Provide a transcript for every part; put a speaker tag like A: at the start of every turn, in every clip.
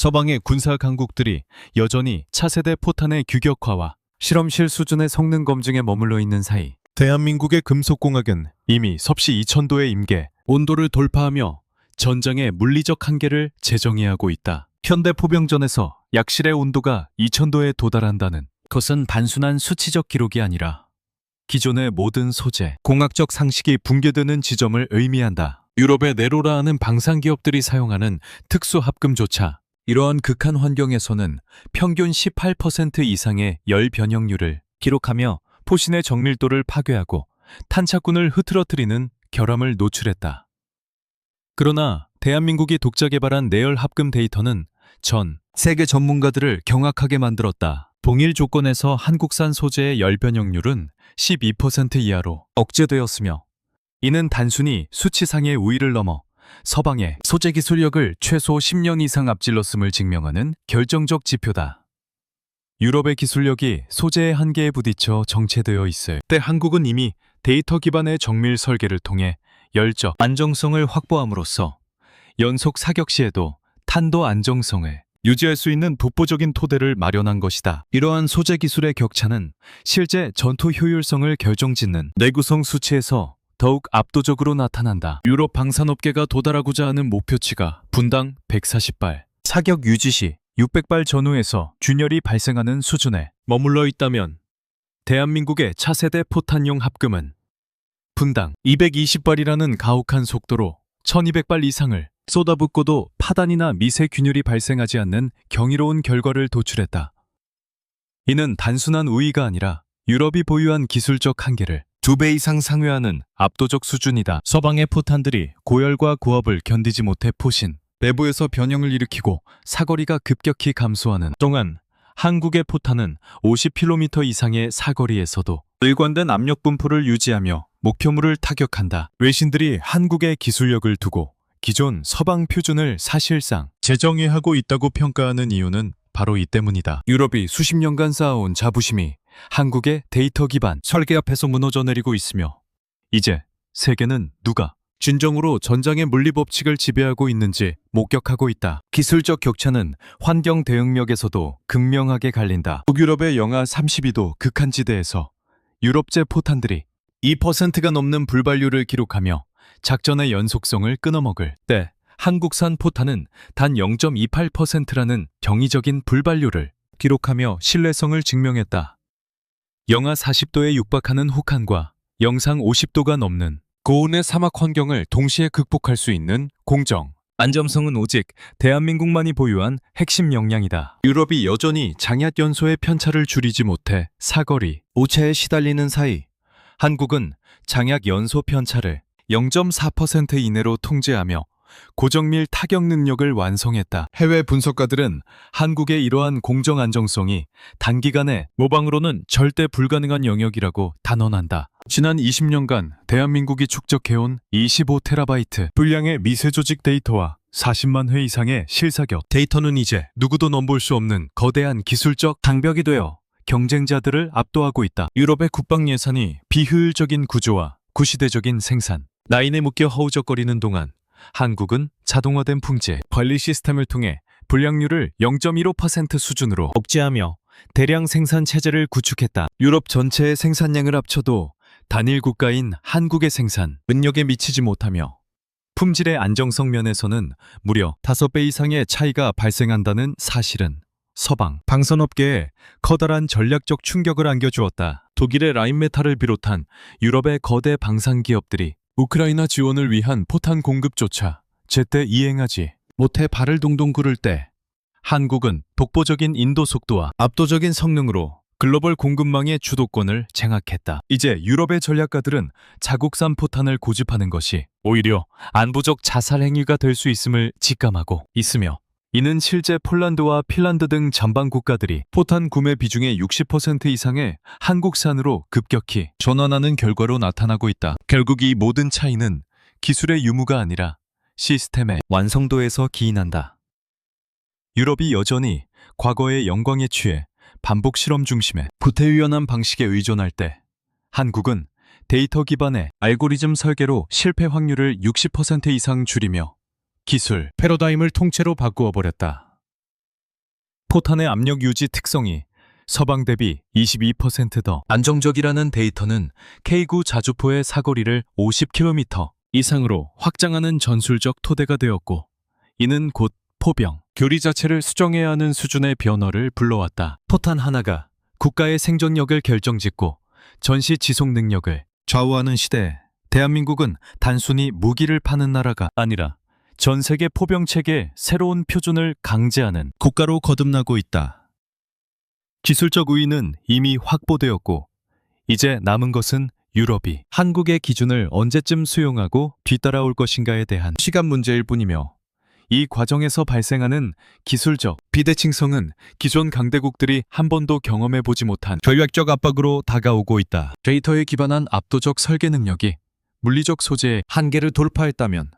A: 서방의 군사 강국들이 여전히 차세대 포탄의 규격화와 실험실 수준의 성능 검증에 머물러 있는 사이 대한민국의 금속공학은 이미 섭씨 2000도의 임계, 온도를 돌파하며 전장의 물리적 한계를 재정의하고 있다. 현대 포병전에서 약실의 온도가 2000도에 도달한다는 것은 단순한 수치적 기록이 아니라 기존의 모든 소재, 공학적 상식이 붕괴되는 지점을 의미한다. 유럽의 네로라 하는 방산 기업들이 사용하는 특수 합금조차 이러한 극한 환경에서는 평균 18% 이상의 열 변형률을 기록하며 포신의 정밀도를 파괴하고 탄착군을 흐트러뜨리는 결함을 노출했다. 그러나 대한민국이 독자 개발한 내열 합금 데이터는 전 세계 전문가들을 경악하게 만들었다. 동일 조건에서 한국산 소재의 열 변형률은 12% 이하로 억제되었으며 이는 단순히 수치상의 우위를 넘어 서방의 소재 기술력을 최소 10년 이상 앞질렀음을 증명하는 결정적 지표다. 유럽의 기술력이 소재의 한계에 부딪혀 정체되어 있을 때 한국은 이미 데이터 기반의 정밀 설계를 통해 열적 안정성을 확보함으로써 연속 사격 시에도 탄도 안정성을 유지할 수 있는 독보적인 토대를 마련한 것이다. 이러한 소재 기술의 격차는 실제 전투 효율성을 결정짓는 내구성 수치에서 더욱 압도적으로 나타난다. 유럽 방산업계가 도달하고자 하는 목표치가 분당 140발, 사격 유지 시 600발 전후에서 균열이 발생하는 수준에 머물러 있다면 대한민국의 차세대 포탄용 합금은 분당 220발이라는 가혹한 속도로 1200발 이상을 쏟아붓고도 파단이나 미세 균열이 발생하지 않는 경이로운 결과를 도출했다. 이는 단순한 우위가 아니라 유럽이 보유한 기술적 한계를 2배 이상 상회하는 압도적 수준이다. 서방의 포탄들이 고열과 고압을 견디지 못해 포신, 내부에서 변형을 일으키고 사거리가 급격히 감소하는 동안 한국의 포탄은 50km 이상의 사거리에서도 일관된 압력 분포를 유지하며 목표물을 타격한다. 외신들이 한국의 기술력을 두고 기존 서방 표준을 사실상 재정의하고 있다고 평가하는 이유는 바로 이 때문이다. 유럽이 수십 년간 쌓아온 자부심이 한국의 데이터 기반 설계 앞에서 무너져 내리고 있으며 이제 세계는 누가 진정으로 전장의 물리법칙을 지배하고 있는지 목격하고 있다. 기술적 격차는 환경 대응력에서도 극명하게 갈린다. 북유럽의 영하 32도 극한지대에서 유럽제 포탄들이 2%가 넘는 불발률을 기록하며 작전의 연속성을 끊어먹을 때 한국산 포탄은 단 0.28%라는 경이적인 불발률을 기록하며 신뢰성을 증명했다. 영하 40도에 육박하는 혹한과 영상 50도가 넘는 고온의 사막 환경을 동시에 극복할 수 있는 공정, 안정성은 오직 대한민국만이 보유한 핵심 역량이다. 유럽이 여전히 장얏 연소의 편차를 줄이지 못해 사거리, 오차에 시달리는 사이 한국은 장얏 연소 편차를 0.4% 이내로 통제하며 고정밀 타격 능력을 완성했다. 해외 분석가들은 한국의 이러한 공정 안정성이 단기간에 모방으로는 절대 불가능한 영역이라고 단언한다. 지난 20년간 대한민국이 축적해온 25TB 분량의 미세조직 데이터와 40만 회 이상의 실사격 데이터는 이제 누구도 넘볼 수 없는 거대한 기술적 장벽이 되어 경쟁자들을 압도하고 있다. 유럽의 국방 예산이 비효율적인 구조와 구시대적인 생산, 라인에 묶여 허우적거리는 동안 한국은 자동화된 풍제, 관리 시스템을 통해 불량률을 0.15% 수준으로 억제하며 대량 생산 체제를 구축했다. 유럽 전체의 생산량을 합쳐도 단일 국가인 한국의 생산, 능력에 미치지 못하며 품질의 안정성 면에서는 무려 5배 이상의 차이가 발생한다는 사실은 서방 방산업계에 커다란 전략적 충격을 안겨주었다. 독일의 라인메탈을 비롯한 유럽의 거대 방산 기업들이 우크라이나 지원을 위한 포탄 공급조차 제때 이행하지 못해 발을 동동 구를 때 한국은 독보적인 인도 속도와 압도적인 성능으로 글로벌 공급망의 주도권을 장악했다. 이제 유럽의 전략가들은 자국산 포탄을 고집하는 것이 오히려 안보적 자살 행위가 될 수 있음을 직감하고 있으며 이는 실제 폴란드와 핀란드 등 전방 국가들이 포탄 구매 비중의 60% 이상의 한국산으로 급격히 전환하는 결과로 나타나고 있다. 결국 이 모든 차이는 기술의 유무가 아니라 시스템의 완성도에서 기인한다. 유럽이 여전히 과거의 영광에 취해 반복 실험 중심의 구태의연한 방식에 의존할 때 한국은 데이터 기반의 알고리즘 설계로 실패 확률을 60% 이상 줄이며 기술 패러다임을 통째로 바꾸어 버렸다. 포탄의 압력 유지 특성이 서방 대비 22% 더 안정적이라는 데이터는 K9 자주포의 사거리를 50km 이상으로 확장하는 전술적 토대가 되었고, 이는 곧 포병, 교리 자체를 수정해야 하는 수준의 변화를 불러왔다. 포탄 하나가 국가의 생존력을 결정짓고 전시 지속 능력을 좌우하는 시대에 대한민국은 단순히 무기를 파는 나라가 아니라 전 세계 포병 체계의 새로운 표준을 강제하는 국가로 거듭나고 있다. 기술적 우위는 이미 확보되었고, 이제 남은 것은 유럽이 한국의 기준을 언제쯤 수용하고 뒤따라올 것인가에 대한 시간 문제일 뿐이며, 이 과정에서 발생하는 기술적 비대칭성은 기존 강대국들이 한 번도 경험해보지 못한 전략적 압박으로 다가오고 있다. 데이터에 기반한 압도적 설계 능력이 물리적 소재의 한계를 돌파했다면,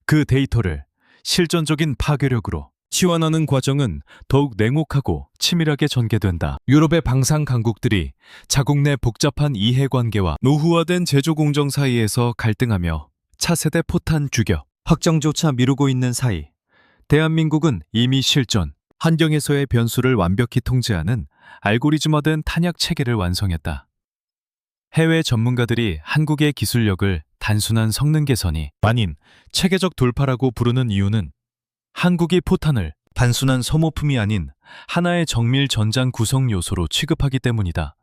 A: 그 데이터를 실전적인 파괴력으로 치환하는 과정은 더욱 냉혹하고 치밀하게 전개된다. 유럽의 방산 강국들이 자국 내 복잡한 이해관계와 노후화된 제조 공정 사이에서 갈등하며 차세대 포탄 규격 확정조차 미루고 있는 사이, 대한민국은 이미 실전, 환경에서의 변수를 완벽히 통제하는 알고리즘화된 탄약 체계를 완성했다. 해외 전문가들이 한국의 기술력을 단순한 성능 개선이 아닌 체계적 돌파라고 부르는 이유는, 한국이 포탄을 단순한 소모품이 아닌 하나의 정밀 전장 구성 요소로 취급하기 때문이다.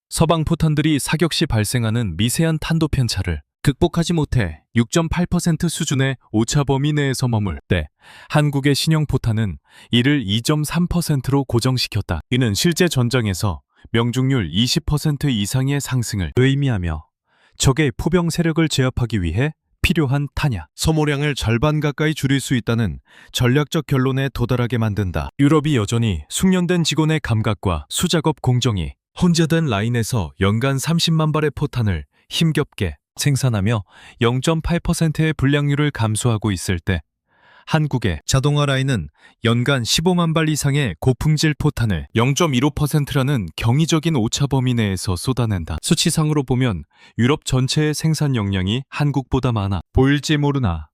A: 서방 포탄들이 사격 시 발생하는 미세한 탄도 편차를 극복하지 못해 6.8% 수준의 오차 범위 내에서 머물 때, 한국의 신형 포탄은 이를 2.3%로 고정시켰다. 이는 실제 전장에서 명중률 20% 이상의 상승을 의미하며 적의 포병 세력을 제압하기 위해 필요한 탄약, 소모량을 절반 가까이 줄일 수 있다는 전략적 결론에 도달하게 만든다. 유럽이 여전히 숙련된 직원의 감각과 수작업 공정이 혼재된 라인에서 연간 30만 발의 포탄을 힘겹게 생산하며 0.8%의 불량률을 감소하고 있을 때, 한국의 자동화 라인은 연간 15만 발 이상의 고품질 포탄을 0.15%라는 경이적인 오차 범위 내에서 쏟아낸다. 수치상으로 보면 유럽 전체의 생산 역량이 한국보다 많아 보일지 모르나,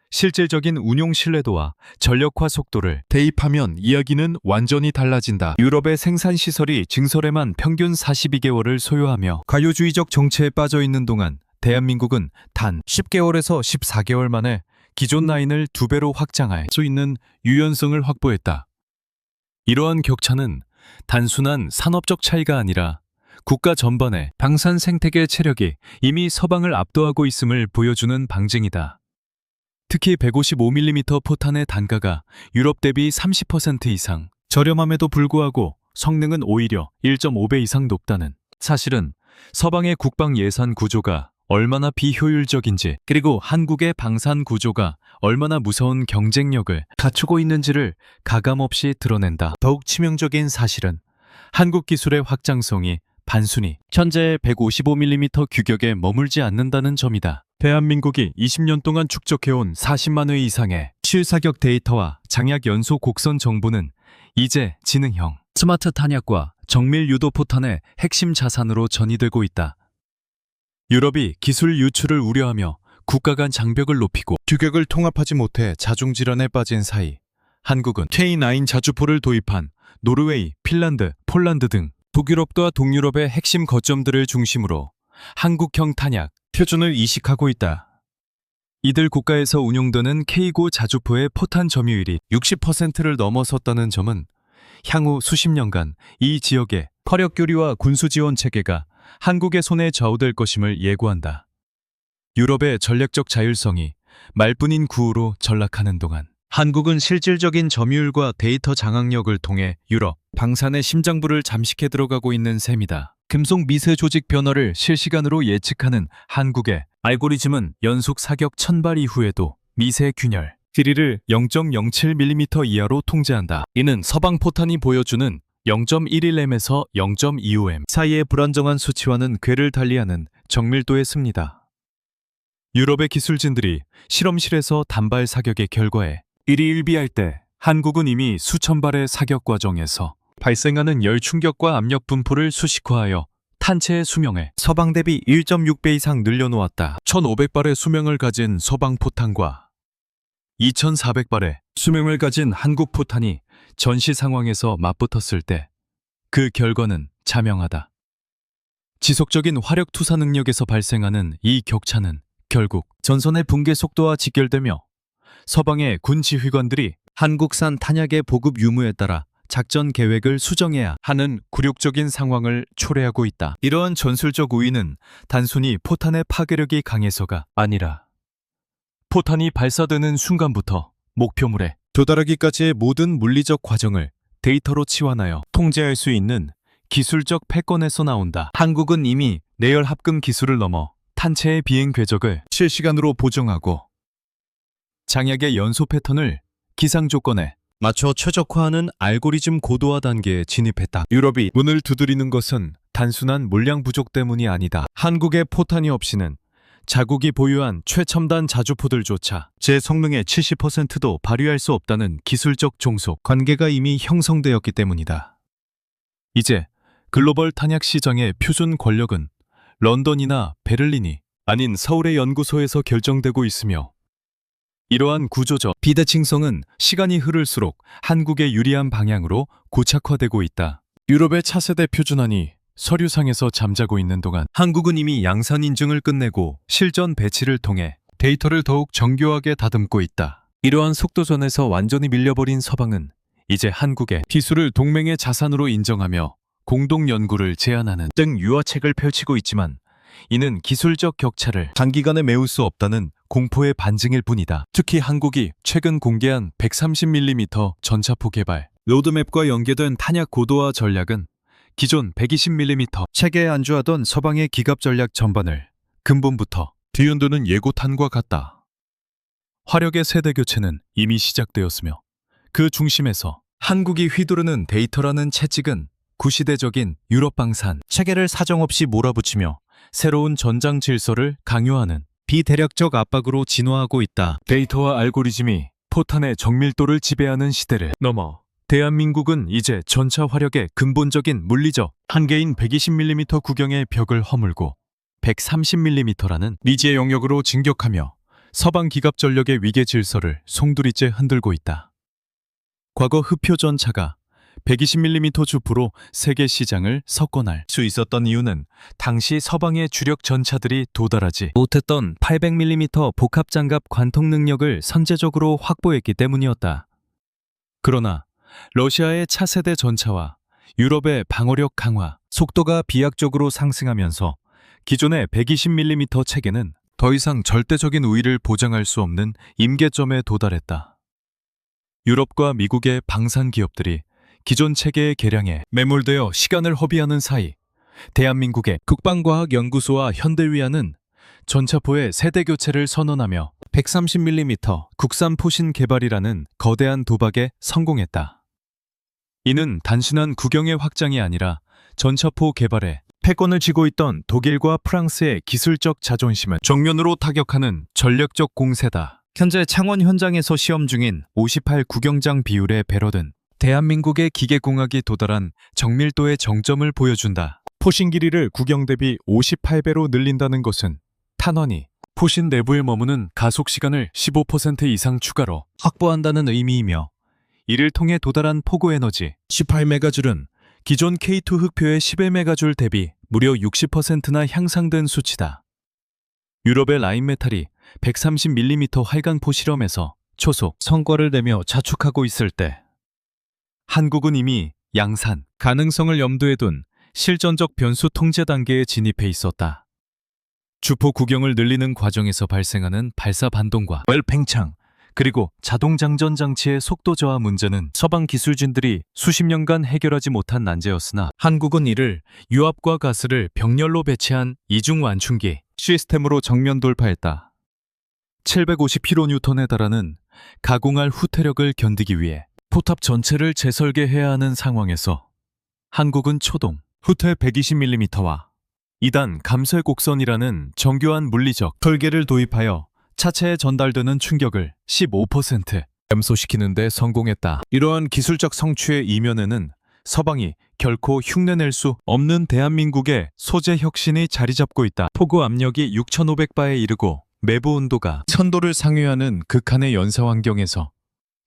A: 실질적인 운용 신뢰도와 전력화 속도를 대입하면 이야기는 완전히 달라진다. 유럽의 생산 시설이 증설에만 평균 42개월을 소요하며 가요주의적 정체에 빠져 있는 동안, 대한민국은 단 10개월에서 14개월 만에 기존 라인을 2배로 확장할 수 있는 유연성을 확보했다. 이러한 격차는 단순한 산업적 차이가 아니라 국가 전반의 방산 생태계 체력이 이미 서방을 압도하고 있음을 보여주는 방증이다. 특히 155mm 포탄의 단가가 유럽 대비 30% 이상 저렴함에도 불구하고 성능은 오히려 1.5배 이상 높다는 사실은 서방의 국방 예산 구조가 얼마나 비효율적인지, 그리고 한국의 방산 구조가 얼마나 무서운 경쟁력을 갖추고 있는지를 가감없이 드러낸다. 더욱 치명적인 사실은 한국 기술의 확장성이 단순히 현재의 155mm 규격에 머물지 않는다는 점이다. 대한민국이 20년 동안 축적해온 40만 회 이상의 실사격 데이터와 장약 연소 곡선 정보는 이제 지능형, 스마트 탄약과 정밀 유도 포탄의 핵심 자산으로 전이되고 있다. 유럽이 기술 유출을 우려하며 국가 간 장벽을 높이고 규격을 통합하지 못해 자중질환에 빠진 사이, 한국은 K9 자주포를 도입한 노르웨이, 핀란드, 폴란드 등 북유럽과 동유럽의 핵심 거점들을 중심으로 한국형 탄약 표준을 이식하고 있다. 이들 국가에서 운용되는 K9 자주포의 포탄 점유율이 60%를 넘어섰다는 점은 향후 수십 년간 이 지역의 화력 교류와 군수 지원 체계가 한국의 손에 좌우될 것임을 예고한다. 유럽의 전략적 자율성이 말뿐인 구호로 전락하는 동안, 한국은 실질적인 점유율과 데이터 장악력을 통해 유럽 방산의 심장부를 잠식해 들어가고 있는 셈이다. 금속 미세 조직 변화를 실시간으로 예측하는 한국의 알고리즘은 연속 사격 1000발 이후에도 미세 균열, 길이를 0.07mm 이하로 통제한다. 이는 서방 포탄이 보여주는 0.11m에서 0.25m 사이의 불안정한 수치와는 궤를 달리하는 정밀도의 습니다. 유럽의 기술진들이 실험실에서 단발 사격의 결과에 일희일비할 때, 한국은 이미 수천 발의 사격 과정에서 발생하는 열 충격과 압력 분포를 수식화하여 탄체의 수명을 서방 대비 1.6배 이상 늘려놓았다. 1500발의 수명을 가진 서방 포탄과 2400발의 수명을 가진 한국 포탄이 전시 상황에서 맞붙었을 때 그 결과는 자명하다. 지속적인 화력 투사 능력에서 발생하는 이 격차는 결국 전선의 붕괴 속도와 직결되며 서방의 군 지휘관들이 한국산 탄약의 보급 유무에 따라 작전 계획을 수정해야 하는 굴욕적인 상황을 초래하고 있다. 이러한 전술적 우위는 단순히 포탄의 파괴력이 강해서가 아니라 포탄이 발사되는 순간부터 목표물에 도달하기까지의 모든 물리적 과정을 데이터로 치환하여 통제할 수 있는 기술적 패권에서 나온다. 한국은 이미 내열 합금 기술을 넘어 탄체의 비행 궤적을 실시간으로 보정하고 장약의 연소 패턴을 기상 조건에 맞춰 최적화하는 알고리즘 고도화 단계에 진입했다. 유럽이 문을 두드리는 것은 단순한 물량 부족 때문이 아니다. 한국의 포탄이 없이는 자국이 보유한 최첨단 자주포들조차 제 성능의 70%도 발휘할 수 없다는 기술적 종속 관계가 이미 형성되었기 때문이다. 이제 글로벌 탄약 시장의 표준 권력은 런던이나 베를린이 아닌 서울의 연구소에서 결정되고 있으며 이러한 구조적 비대칭성은 시간이 흐를수록 한국에 유리한 방향으로 고착화되고 있다. 유럽의 차세대 표준안이 서류상에서 잠자고 있는 동안 한국은 이미 양산 인증을 끝내고 실전 배치를 통해 데이터를 더욱 정교하게 다듬고 있다. 이러한 속도전에서 완전히 밀려버린 서방은 이제 한국의 기술을 동맹의 자산으로 인정하며 공동 연구를 제안하는 등 유화책을 펼치고 있지만 이는 기술적 격차를 단기간에 메울 수 없다는 공포의 반증일 뿐이다. 특히 한국이 최근 공개한 130mm 전차포 개발 로드맵과 연계된 탄약 고도화 전략은 기존 120mm 체계에 안주하던 서방의 기갑 전략 전반을 근본부터 뒤흔드는 예고탄과 같다. 화력의 세대 교체는 이미 시작되었으며 그 중심에서 한국이 휘두르는 데이터라는 채찍은 구시대적인 유럽 방산 체계를 사정없이 몰아붙이며 새로운 전장 질서를 강요하는 비대략적 압박으로 진화하고 있다. 데이터와 알고리즘이 포탄의 정밀도를 지배하는 시대를 넘어 대한민국은 이제 전차 화력의 근본적인 물리적 한계인 120mm 구경의 벽을 허물고 130mm라는 미지의 영역으로 진격하며 서방 기갑 전력의 위계 질서를 송두리째 흔들고 있다. 과거 흡표 전차가 120mm 주포로 세계 시장을 석권할 수 있었던 이유는 당시 서방의 주력 전차들이 도달하지 못했던 800mm 복합장갑 관통 능력을 선제적으로 확보했기 때문이었다. 그러나 러시아의 차세대 전차와 유럽의 방어력 강화, 속도가 비약적으로 상승하면서 기존의 120mm 체계는 더 이상 절대적인 우위를 보장할 수 없는 임계점에 도달했다. 유럽과 미국의 방산 기업들이 기존 체계의 개량에 매몰되어 시간을 허비하는 사이 대한민국의 국방과학연구소와 현대위안은 전차포의 세대 교체를 선언하며 130mm 국산 포신 개발이라는 거대한 도박에 성공했다. 이는 단순한 국영의 확장이 아니라 전차포 개발에 패권을 쥐고 있던 독일과 프랑스의 기술적 자존심을 정면으로 타격하는 전략적 공세다. 현재 창원 현장에서 시험 중인 58 구경장 비율에 배러든 대한민국의 기계공학이 도달한 정밀도의 정점을 보여준다. 포신 길이를 구경 대비 58배로 늘린다는 것은 탄원이 포신 내부에 머무는 가속 시간을 15% 이상 추가로 확보한다는 의미이며 이를 통해 도달한 포고 에너지 18메가줄은 기존 K2 흑표의 11메가줄 대비 무려 60%나 향상된 수치다. 유럽의 라인메탈이 130mm 활강포 실험에서 초속 성과를 내며 자축하고 있을 때 한국은 이미 양산 가능성을 염두에 둔 실전적 변수 통제 단계에 진입해 있었다. 주포 구경을 늘리는 과정에서 발생하는 발사 반동과 팽창, 그리고 자동 장전 장치의 속도 저하 문제는 서방 기술진들이 수십 년간 해결하지 못한 난제였으나 한국은 이를 유압과 가스를 병렬로 배치한 이중 완충기 시스템으로 정면 돌파했다. 750kN에 달하는 가공할 후퇴력을 견디기 위해 포탑 전체를 재설계해야 하는 상황에서 한국은 초동 후퇴 120mm와 2단 감쇄 곡선이라는 정교한 물리적 설계를 도입하여 차체에 전달되는 충격을 15% 감소시키는 데 성공했다. 이러한 기술적 성취의 이면에는 서방이 결코 흉내낼 수 없는 대한민국의 소재 혁신이 자리 잡고 있다. 포구 압력이 6,500바에 이르고 내부 온도가 1,000도를 상회하는 극한의 연사 환경에서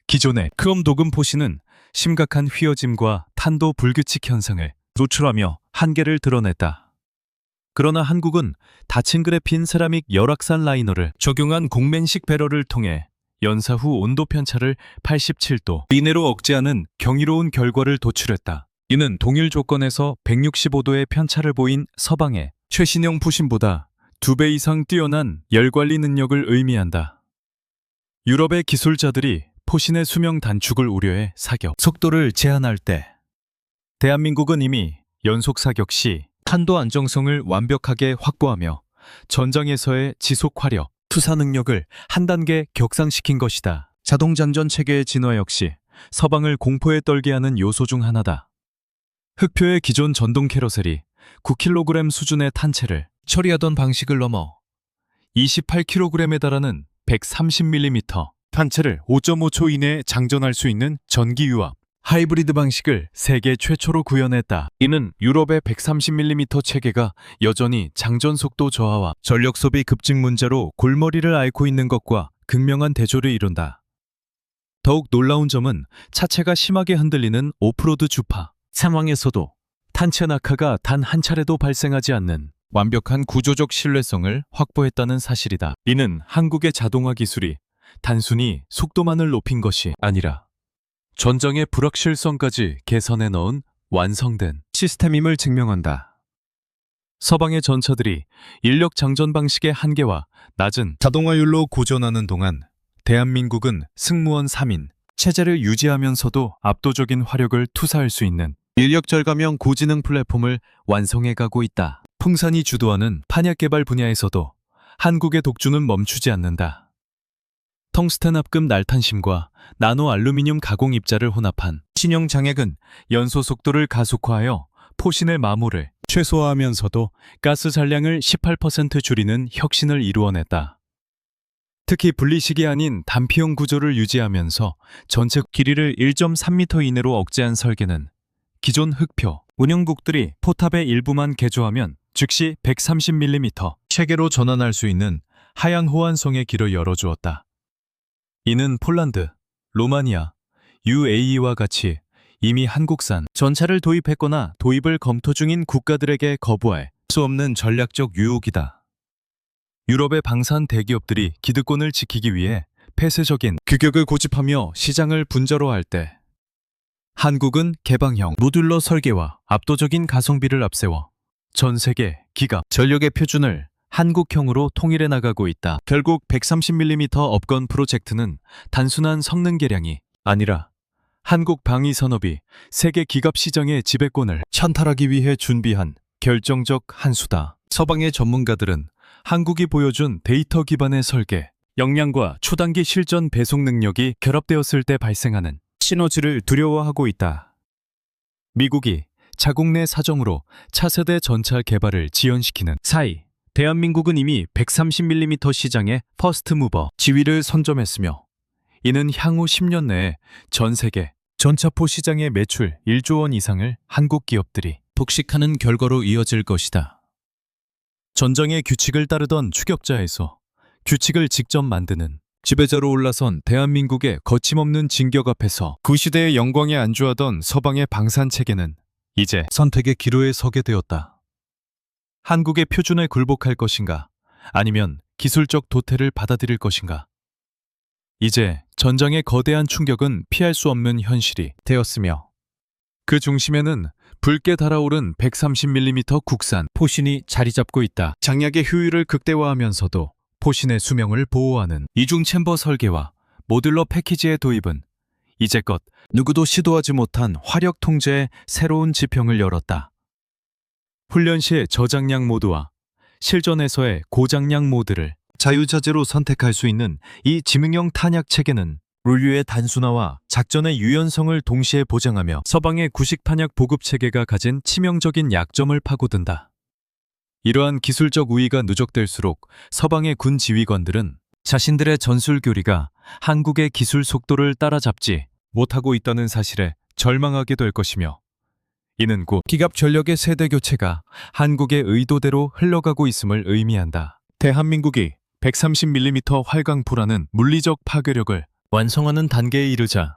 A: 기존의 크롬 도금 포신은 심각한 휘어짐과 탄도 불규칙 현상을 노출하며 한계를 드러냈다. 그러나 한국은 닫힌 그래 핀 세라믹 열악산 라이너를 적용한 공맨식 배럴을 통해 연사 후 온도 편차를 87도 이내로 억제하는 경이로운 결과를 도출했다. 이는 동일 조건에서 165도의 편차를 보인 서방의 최신형 포신보다 2배 이상 뛰어난 열관리 능력을 의미한다. 유럽의 기술자들이 포신의 수명 단축을 우려해 사격 속도를 제한할 때 대한민국은 이미 연속 사격 시 탄도 안정성을 완벽하게 확보하며 전장에서의 지속 화력, 투사 능력을 한 단계 격상시킨 것이다. 자동장전 체계의 진화 역시 서방을 공포에 떨게 하는 요소 중 하나다. 흑표의 기존 전동 캐러셀이 9kg 수준의 탄체를 처리하던 방식을 넘어 28kg에 달하는 130mm 탄체를 5.5초 이내에 장전할 수 있는 전기유압 하이브리드 방식을 세계 최초로 구현했다. 이는 유럽의 130mm 체계가 여전히 장전 속도 저하와 전력 소비 급증 문제로 골머리를 앓고 있는 것과 극명한 대조를 이룬다. 더욱 놀라운 점은 차체가 심하게 흔들리는 오프로드 주파 상황에서도 탄체 낙하가 단 한 차례도 발생하지 않는 완벽한 구조적 신뢰성을 확보했다는 사실이다. 이는 한국의 자동화 기술이 단순히 속도만을 높인 것이 아니라 전장의 불확실성까지 개선해 넣은 완성된 시스템임을 증명한다. 서방의 전차들이 인력 장전 방식의 한계와 낮은 자동화율로 고전하는 동안 대한민국은 승무원 3인 체제를 유지하면서도 압도적인 화력을 투사할 수 있는 인력 절감형 고지능 플랫폼을 완성해 가고 있다. 풍산이 주도하는 판약 개발 분야에서도 한국의 독주는 멈추지 않는다. 텅스텐 합금 날탄심과 나노 알루미늄 가공 입자를 혼합한 신형 장액은 연소 속도를 가속화하여 포신의 마모를 최소화하면서도 가스 잔량을 18% 줄이는 혁신을 이루어냈다. 특히 분리식이 아닌 단피형 구조를 유지하면서 전체 길이를 1.3m 이내로 억제한 설계는 기존 흑표 운영국들이 포탑의 일부만 개조하면 즉시 130mm 체계로 전환할 수 있는 하향 호환성의 길을 열어주었다. 이는 폴란드, 로마니아, UAE와 같이 이미 한국산 전차를 도입했거나 도입을 검토 중인 국가들에게 거부할 수 없는 전략적 유혹이다. 유럽의 방산 대기업들이 기득권을 지키기 위해 폐쇄적인 규격을 고집하며 시장을 분절화할 때 한국은 개방형 모듈러 설계와 압도적인 가성비를 앞세워 전 세계 기갑 전력의 표준을 한국형으로 통일해 나가고 있다. 결국 130mm 업건 프로젝트는 단순한 성능 개량이 아니라 한국 방위 산업이 세계 기갑 시장의 지배권을 찬탈하기 위해 준비한 결정적 한 수다. 서방의 전문가들은 한국이 보여준 데이터 기반의 설계, 역량과 초단기 실전 배송 능력이 결합되었을 때 발생하는 시너지를 두려워하고 있다. 미국이 자국 내 사정으로 차세대 전차 개발을 지연시키는 사이 대한민국은 이미 130mm 시장의 퍼스트 무버 지위를 선점했으며 이는 향후 10년 내에 전 세계 전차포 시장의 매출 1조 원 이상을 한국 기업들이 독식하는 결과로 이어질 것이다. 전장의 규칙을 따르던 추격자에서 규칙을 직접 만드는 지배자로 올라선 대한민국의 거침없는 진격 앞에서 그 시대의 영광에 안주하던 서방의 방산체계는 이제 선택의 기로에 서게 되었다. 한국의 표준에 굴복할 것인가 아니면 기술적 도태를 받아들일 것인가. 이제 전장의 거대한 충격은 피할 수 없는 현실이 되었으며 그 중심에는 붉게 달아오른 130mm 국산 포신이 자리 잡고 있다. 장약의 효율을 극대화하면서도 포신의 수명을 보호하는 이중 챔버 설계와 모듈러 패키지의 도입은 이제껏 누구도 시도하지 못한 화력 통제의 새로운 지평을 열었다. 훈련 시의 저장량 모드와 실전에서의 고장량 모드를 자유자재로 선택할 수 있는 이 지능형 탄약 체계는 룰류의 단순화와 작전의 유연성을 동시에 보장하며 서방의 구식 탄약 보급 체계가 가진 치명적인 약점을 파고든다. 이러한 기술적 우위가 누적될수록 서방의 군 지휘관들은 자신들의 전술 교리가 한국의 기술 속도를 따라잡지 못하고 있다는 사실에 절망하게 될 것이며 이는 곧 기갑 전력의 세대 교체가 한국의 의도대로 흘러가고 있음을 의미한다. 대한민국이 130mm 활강포라는 물리적 파괴력을 완성하는 단계에 이르자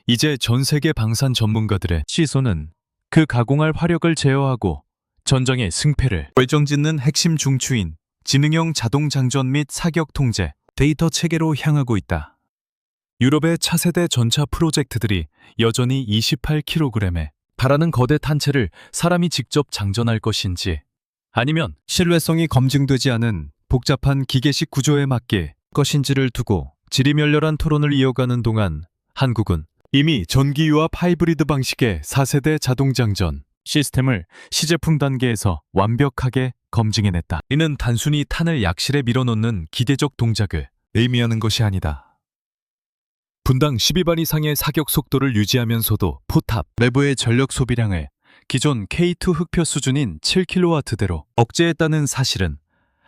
A: 이제 전 세계 방산 전문가들의 시선은 그 가공할 화력을 제어하고 전장의 승패를 결정짓는 핵심 중추인 지능형 자동 장전 및 사격 통제 데이터 체계로 향하고 있다. 유럽의 차세대 전차 프로젝트들이 여전히 28kg에 달하는 거대 탄체를 사람이 직접 장전할 것인지, 아니면 신뢰성이 검증되지 않은 복잡한 기계식 구조에 맞게 것인지를 두고 지리멸렬한 토론을 이어가는 동안 한국은 이미 전기유압 하이브리드 방식의 4세대 자동장전 시스템을 시제품 단계에서 완벽하게 검증해냈다. 이는 단순히 탄을 약실에 밀어넣는 기계적 동작을 의미하는 것이 아니다. 분당 12발 이상의 사격 속도를 유지하면서도 포탑 내부의 전력 소비량을 기존 K2 흑표 수준인 7kW대로 억제했다는 사실은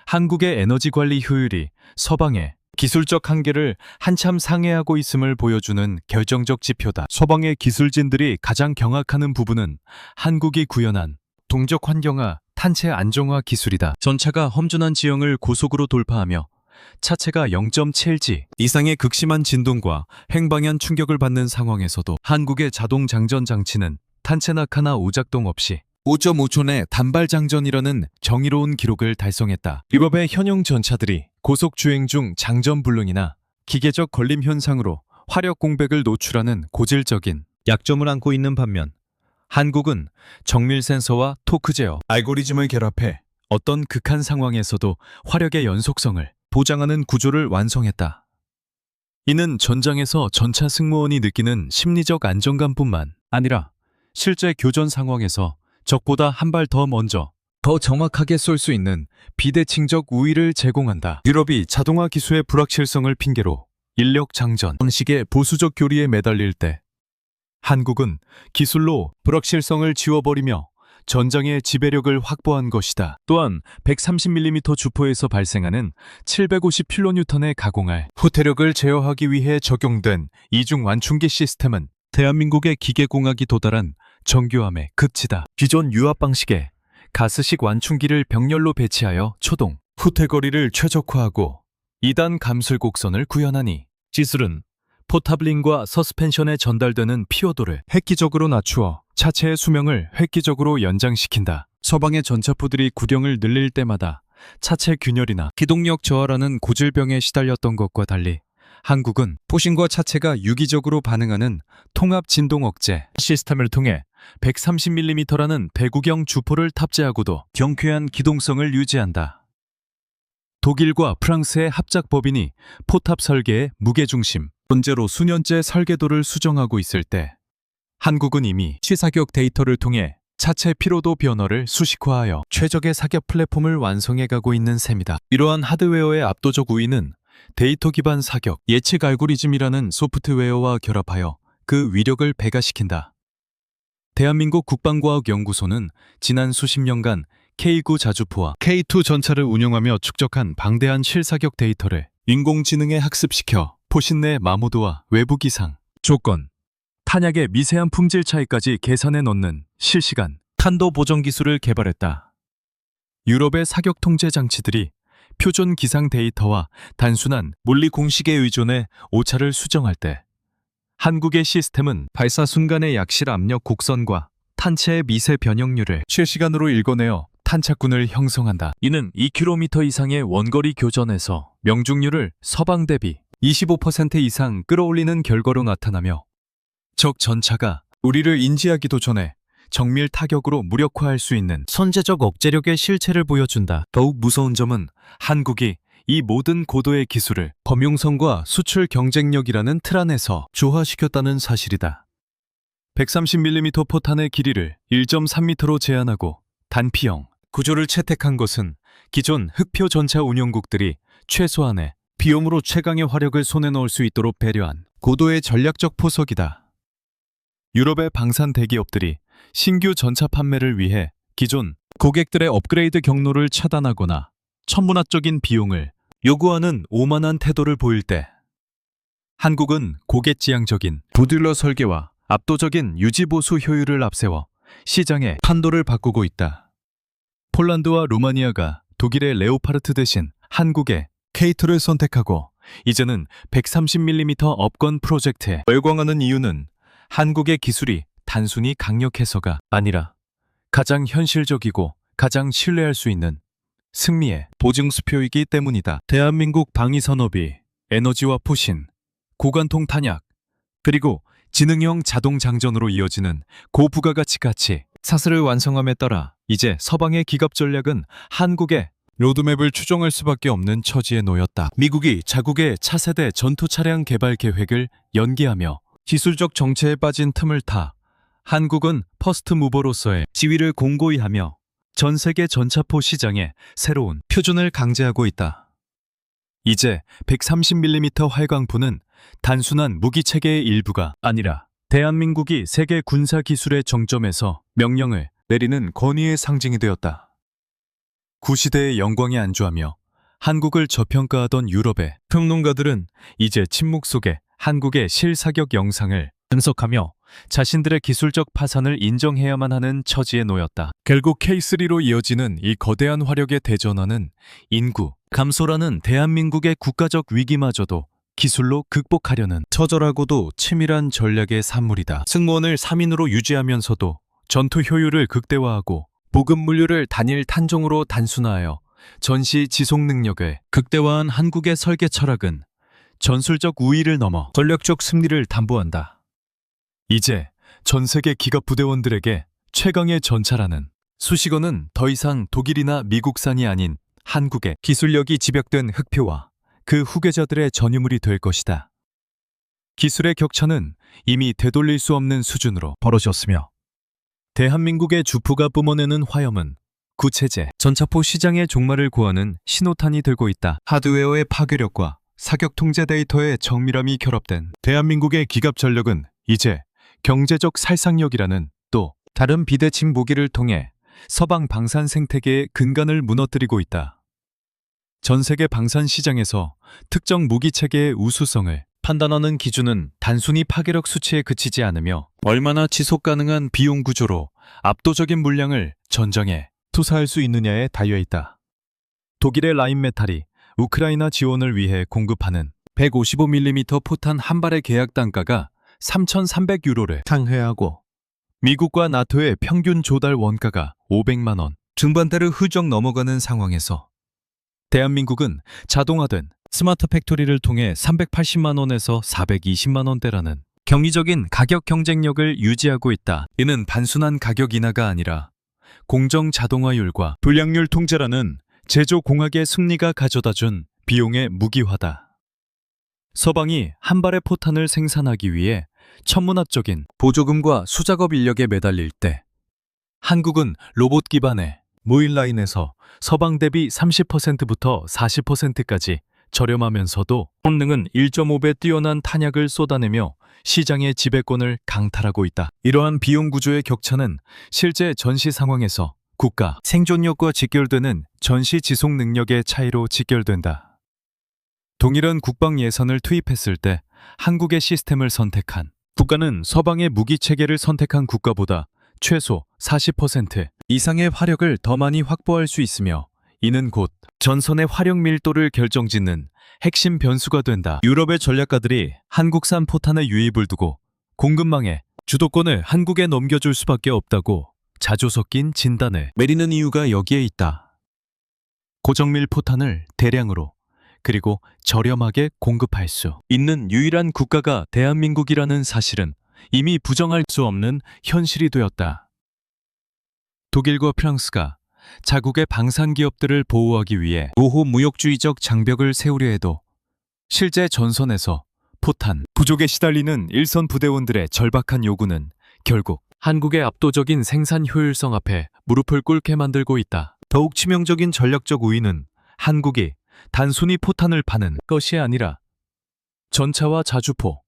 A: 한국의 에너지 관리 효율이 서방의 기술적 한계를 한참 상회하고 있음을 보여주는 결정적 지표다. 서방의 기술진들이 가장 경악하는 부분은 한국이 구현한 동적 환경화, 탄체 안정화 기술이다. 전차가 험준한 지형을 고속으로 돌파하며 차체가 0.7G 이상의 극심한 진동과 횡방향 충격을 받는 상황에서도 한국의 자동 장전 장치는 탄체 낙하나 오작동 없이 5.5초 내 단발 장전이라는 정의로운 기록을 달성했다. 유럽의 현용 전차들이 고속 주행 중 장전 불능이나 기계적 걸림 현상으로 화력 공백을 노출하는 고질적인 약점을 안고 있는 반면 한국은 정밀 센서와 토크 제어 알고리즘을 결합해 어떤 극한 상황에서도 화력의 연속성을 보장하는 구조를 완성했다. 이는 전장에서 전차 승무원이 느끼는 심리적 안정감뿐만 아니라 실제 교전 상황에서 적보다 한 발 더 먼저 더 정확하게 쏠 수 있는 비대칭적 우위를 제공한다. 유럽이 자동화 기술의 불확실성을 핑계로 인력 장전 방식의 보수적 교리에 매달릴 때 한국은 기술로 불확실성을 지워버리며 전장의 지배력을 확보한 것이다. 또한 130mm 주포에서 발생하는 750kN의 가공할 후퇴력을 제어하기 위해 적용된 이중 완충기 시스템은 대한민국의 기계공학이 도달한 정교함의 극치다. 기존 유압 방식의 가스식 완충기를 병렬로 배치하여 초동, 후퇴거리를 최적화하고 2단 감술 곡선을 구현하니 기술은 포탑링과 서스펜션에 전달되는 피로도를 획기적으로 낮추어 차체의 수명을 획기적으로 연장시킨다. 서방의 전차포들이 구령을 늘릴 때마다 차체 균열이나 기동력 저하라는 고질병에 시달렸던 것과 달리 한국은 포신과 차체가 유기적으로 반응하는 통합 진동 억제 시스템을 통해 130mm라는 배구경 주포를 탑재하고도 경쾌한 기동성을 유지한다. 독일과 프랑스의 합작 법인이 포탑 설계의 무게중심, 현재로 수년째 설계도를 수정하고 있을 때 한국은 이미 시사격 데이터를 통해 차체 피로도 변화를 수식화하여 최적의 사격 플랫폼을 완성해가고 있는 셈이다. 이러한 하드웨어의 압도적 우위는 데이터 기반 사격 예측 알고리즘이라는 소프트웨어와 결합하여 그 위력을 배가시킨다. 대한민국 국방과학연구소는 지난 수십 년간 K9 자주포와 K2 전차를 운용하며 축적한 방대한 실사격 데이터를 인공지능에 학습시켜 포신 내 마모도와 외부 기상, 조건, 탄약의 미세한 품질 차이까지 계산해 넣는 실시간 탄도 보정 기술을 개발했다. 유럽의 사격 통제 장치들이 표준 기상 데이터와 단순한 물리 공식에 의존해 오차를 수정할 때 한국의 시스템은 발사 순간의 약실 압력 곡선과 탄체의 미세 변형률을 실시간으로 읽어내어 탄착군을 형성한다. 이는 2km 이상의 원거리 교전에서 명중률을 서방 대비 25% 이상 끌어올리는 결과로 나타나며 적 전차가 우리를 인지하기도 전에 정밀 타격으로 무력화할 수 있는 선제적 억제력의 실체를 보여준다. 더욱 무서운 점은 한국이 이 모든 고도의 기술을 범용성과 수출 경쟁력이라는 틀 안에서 조화시켰다는 사실이다. 130mm 포탄의 길이를 1.3m로 제한하고 단피형 구조를 채택한 것은 기존 흑표 전차 운용국들이 최소한의 비용으로 최강의 화력을 손에 넣을 수 있도록 배려한 고도의 전략적 포석이다. 유럽의 방산 대기업들이 신규 전차 판매를 위해 기존 고객들의 업그레이드 경로를 차단하거나 천문학적인 비용을 요구하는 오만한 태도를 보일 때 한국은 고객지향적인 부딜러 설계와 압도적인 유지보수 효율을 앞세워 시장의 판도를 바꾸고 있다. 폴란드와 루마니아가 독일의 레오파르트 대신 한국의 K2를 선택하고 이제는 130mm 업건 프로젝트에 열광하는 이유는 한국의 기술이 단순히 강력해서가 아니라 가장 현실적이고 가장 신뢰할 수 있는 승리의 보증수표이기 때문이다. 대한민국 방위산업이 에너지와 포신, 고관통 탄약, 그리고 지능형 자동 장전으로 이어지는 고부가가치 사슬을 완성함에 따라 이제 서방의 기갑 전략은 한국의 로드맵을 추종할 수밖에 없는 처지에 놓였다. 미국이 자국의 차세대 전투 차량 개발 계획을 연기하며 기술적 정체에 빠진 틈을 타 한국은 퍼스트 무버로서의 지위를 공고히 하며 전 세계 전차포 시장에 새로운 표준을 강제하고 있다. 이제 130mm 활강포는 단순한 무기체계의 일부가 아니라 대한민국이 세계 군사기술의 정점에서 명령을 내리는 권위의 상징이 되었다. 구시대의 영광에 안주하며 한국을 저평가하던 유럽의 평론가들은 이제 침묵 속에 한국의 실사격 영상을 분석하며 자신들의 기술적 파산을 인정해야만 하는 처지에 놓였다. 결국 K3로 이어지는 이 거대한 화력의 대전환은 인구 감소라는 대한민국의 국가적 위기마저도 기술로 극복하려는 처절하고도 치밀한 전략의 산물이다. 승무원을 3인으로 유지하면서도 전투 효율을 극대화하고 보급 물류를 단일 탄종으로 단순화하여 전시 지속 능력을 극대화한 한국의 설계 철학은 전술적 우위를 넘어 전략적 승리를 담보한다. 이제 전 세계 기갑 부대원들에게 최강의 전차라는 수식어는 더 이상 독일이나 미국산이 아닌 한국의 기술력이 집약된 흑표와 그 후계자들의 전유물이 될 것이다. 기술의 격차는 이미 되돌릴 수 없는 수준으로 벌어졌으며 대한민국의 주포가 뿜어내는 화염은 구체제 전차포 시장의 종말을 고하는 신호탄이 되고 있다. 하드웨어의 파괴력과 사격 통제 데이터의 정밀함이 결합된 대한민국의 기갑 전력은 이제 경제적 살상력이라는 또 다른 비대칭 무기를 통해 서방 방산 생태계의 근간을 무너뜨리고 있다. 전 세계 방산 시장에서 특정 무기 체계의 우수성을 판단하는 기준은 단순히 파괴력 수치에 그치지 않으며 얼마나 지속 가능한 비용 구조로 압도적인 물량을 전장에 투사할 수 있느냐에 달려 있다. 독일의 라인메탈이 우크라이나 지원을 위해 공급하는 155mm 포탄 한 발의 계약 단가가 3,300유로를 상회하고 미국과 나토의 평균 조달 원가가 500만 원 중반대를 훌쩍 넘어가는 상황에서 대한민국은 자동화된 스마트 팩토리를 통해 380만 원에서 420만 원대라는 경이적인 가격 경쟁력을 유지하고 있다. 이는 단순한 가격 인하가 아니라 공정 자동화율과 불량률 통제라는 제조 공학의 승리가 가져다준 비용의 무기화다. 서방이 한 발의 포탄을 생산하기 위해 천문학적인 보조금과 수작업 인력에 매달릴 때 한국은 로봇 기반의 무인 라인에서 서방 대비 30%부터 40%까지 저렴하면서도 본능은 1.5배 뛰어난 탄약을 쏟아내며 시장의 지배권을 강탈하고 있다. 이러한 비용 구조의 격차는 실제 전시 상황에서 국가 생존력과 직결되는 전시 지속 능력의 차이로 직결된다. 동일한 국방 예산을 투입했을 때 한국의 시스템을 선택한 국가는 서방의 무기 체계를 선택한 국가보다 최소 40% 이상의 화력을 더 많이 확보할 수 있으며 이는 곧 전선의 화력 밀도를 결정짓는 핵심 변수가 된다. 유럽의 전략가들이 한국산 포탄의 유입을 두고 공급망의 주도권을 한국에 넘겨줄 수밖에 없다고 자주 섞인 진단을 내리는 이유가 여기에 있다. 고정밀 포탄을 대량으로 그리고 저렴하게 공급할 수 있는 유일한 국가가 대한민국이라는 사실은 이미 부정할 수 없는 현실이 되었다. 독일과 프랑스가 자국의 방산 기업들을 보호하기 위해 노호 무역주의적 장벽을 세우려 해도 실제 전선에서 포탄 부족에 시달리는 일선 부대원들의 절박한 요구는 결국 한국의 압도적인 생산 효율성 앞에 무릎을 꿇게 만들고 있다. 더욱 치명적인 전략적 우위는 한국이 단순히 포탄을 파는 것이 아니라 전차와 자주포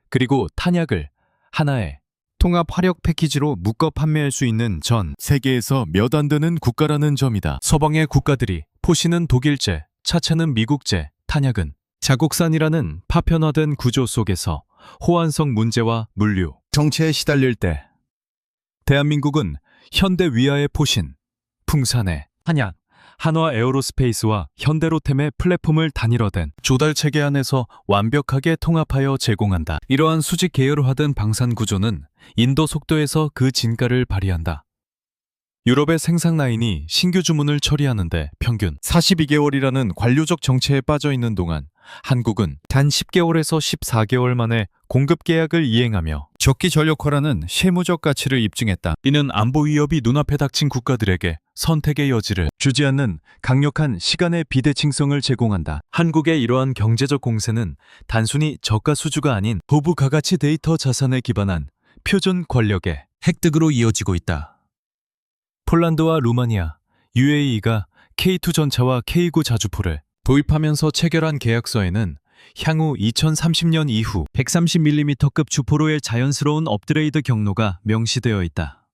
A: 그리고 탄약을 하나의 통합 화력 패키지로 묶어 판매할 수 있는 전 세계에서 몇 안 되는 국가라는 점이다. 서방의 국가들이 포신은 독일제, 차체는 미국제, 탄약은 자국산이라는 파편화된 구조 속에서 호환성 문제와 물류, 정체에 시달릴 때 대한민국은 현대 위아의 포신, 풍산의 탄약, 한화 에어로스페이스와 현대로템의 플랫폼을 단일화된 조달 체계 안에서 완벽하게 통합하여 제공한다. 이러한 수직 계열화된 방산 구조는 인도 속도에서 그 진가를 발휘한다. 유럽의 생산 라인이 신규 주문을 처리하는데 평균 42개월이라는 관료적 정체에 빠져 있는 동안 한국은 단 10개월에서 14개월 만에 공급 계약을 이행하며 적기 전력화라는 실무적 가치를 입증했다. 이는 안보 위협이 눈앞에 닥친 국가들에게 선택의 여지를 주지 않는 강력한 시간의 비대칭성을 제공한다. 한국의 이러한 경제적 공세는 단순히 저가 수주가 아닌 고부 가가치 데이터 자산에 기반한 표준 권력의 획득으로 이어지고 있다. 폴란드와 루마니아, UAE가 K2 전차와 K9 자주포를 도입하면서 체결한 계약서에는 향후 2030년 이후 130mm급 주포로의 자연스러운 업그레이드 경로가 명시되어 있다.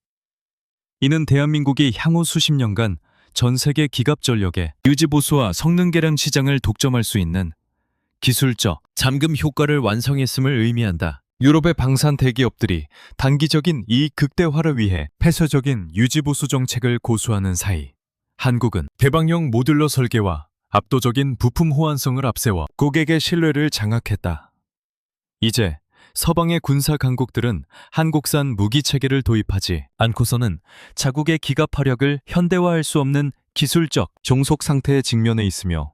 A: 이는 대한민국이 향후 수십 년간 전 세계 기갑 전력의 유지 보수와 성능 개량 시장을 독점할 수 있는 기술적 잠금 효과를 완성했음을 의미한다. 유럽의 방산 대기업들이 단기적인 이익 극대화를 위해 폐쇄적인 유지보수 정책을 고수하는 사이 한국은 개방형 모듈러 설계와 압도적인 부품 호환성을 앞세워 고객의 신뢰를 장악했다. 이제 서방의 군사 강국들은 한국산 무기 체계를 도입하지 않고서는 자국의 기갑 화력을 현대화할 수 없는 기술적 종속 상태에 직면해 있으며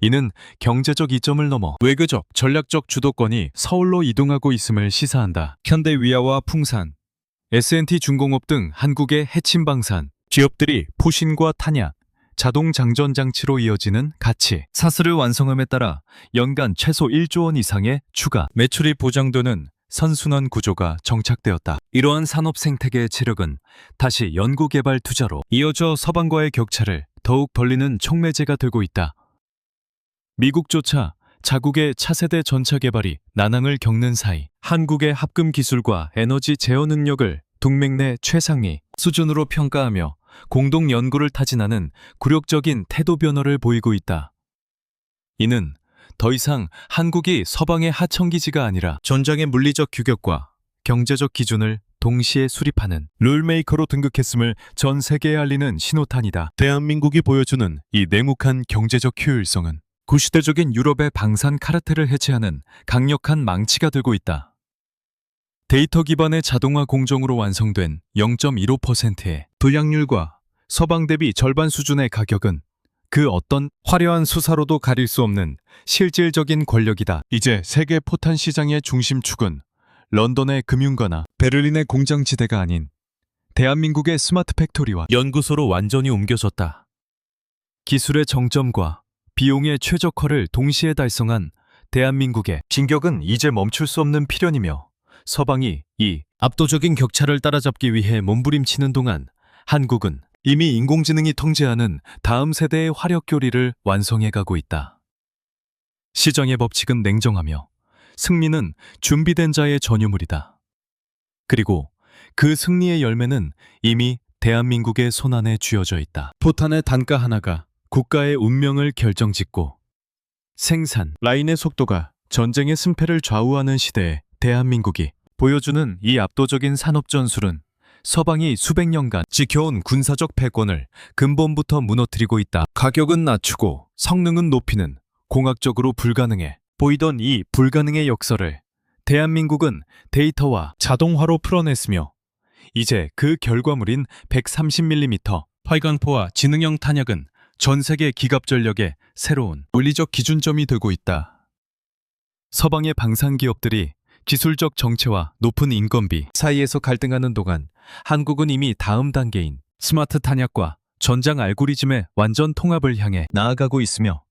A: 이는 경제적 이점을 넘어 외교적, 전략적 주도권이 서울로 이동하고 있음을 시사한다. 현대위아와 풍산, S&T 중공업 등 한국의 해침 방산, 기업들이 포신과 탄약, 자동 장전 장치로 이어지는 가치, 사슬을 완성함에 따라 연간 최소 1조 원 이상의 추가 매출이 보장되는 선순환 구조가 정착되었다. 이러한 산업 생태계의 체력은 다시 연구개발 투자로 이어져 서방과의 격차를 더욱 벌리는 촉매제가 되고 있다. 미국조차 자국의 차세대 전차 개발이 난항을 겪는 사이 한국의 합금 기술과 에너지 제어 능력을 동맹 내 최상위 수준으로 평가하며 공동 연구를 타진하는 굴욕적인 태도 변화를 보이고 있다. 이는 더 이상 한국이 서방의 하청기지가 아니라 전장의 물리적 규격과 경제적 기준을 동시에 수립하는 룰메이커로 등극했음을 전 세계에 알리는 신호탄이다. 대한민국이 보여주는 이 냉혹한 경제적 효율성은 구시대적인 유럽의 방산 카르텔을 해체하는 강력한 망치가 되고 있다. 데이터 기반의 자동화 공정으로 완성된 0.15%의 불량률과 서방 대비 절반 수준의 가격은 그 어떤 화려한 수사로도 가릴 수 없는 실질적인 권력이다. 이제 세계 포탄 시장의 중심축은 런던의 금융가나 베를린의 공장지대가 아닌 대한민국의 스마트 팩토리와 연구소로 완전히 옮겨졌다. 기술의 정점과 비용의 최적화를 동시에 달성한 대한민국의 진격은 이제 멈출 수 없는 필연이며 서방이 이 압도적인 격차를 따라잡기 위해 몸부림치는 동안 한국은 이미 인공지능이 통제하는 다음 세대의 화력 교리를 완성해가고 있다. 시장의 법칙은 냉정하며 승리는 준비된 자의 전유물이다. 그리고 그 승리의 열매는 이미 대한민국의 손안에 쥐어져 있다. 포탄의 단가 하나가 국가의 운명을 결정짓고 생산 라인의 속도가 전쟁의 승패를 좌우하는 시대에 대한민국이 보여주는 이 압도적인 산업 전술은 서방이 수백 년간 지켜온 군사적 패권을 근본부터 무너뜨리고 있다. 가격은 낮추고 성능은 높이는 공학적으로 불가능해 보이던 이 불가능의 역설을 대한민국은 데이터와 자동화로 풀어냈으며 이제 그 결과물인 130mm 활강포와 지능형 탄약은 전 세계 기갑 전력의 새로운 물리적 기준점이 되고 있다. 서방의 방산 기업들이 기술적 정체와 높은 인건비 사이에서 갈등하는 동안 한국은 이미 다음 단계인 스마트 탄약과 전장 알고리즘의 완전 통합을 향해 나아가고 있으며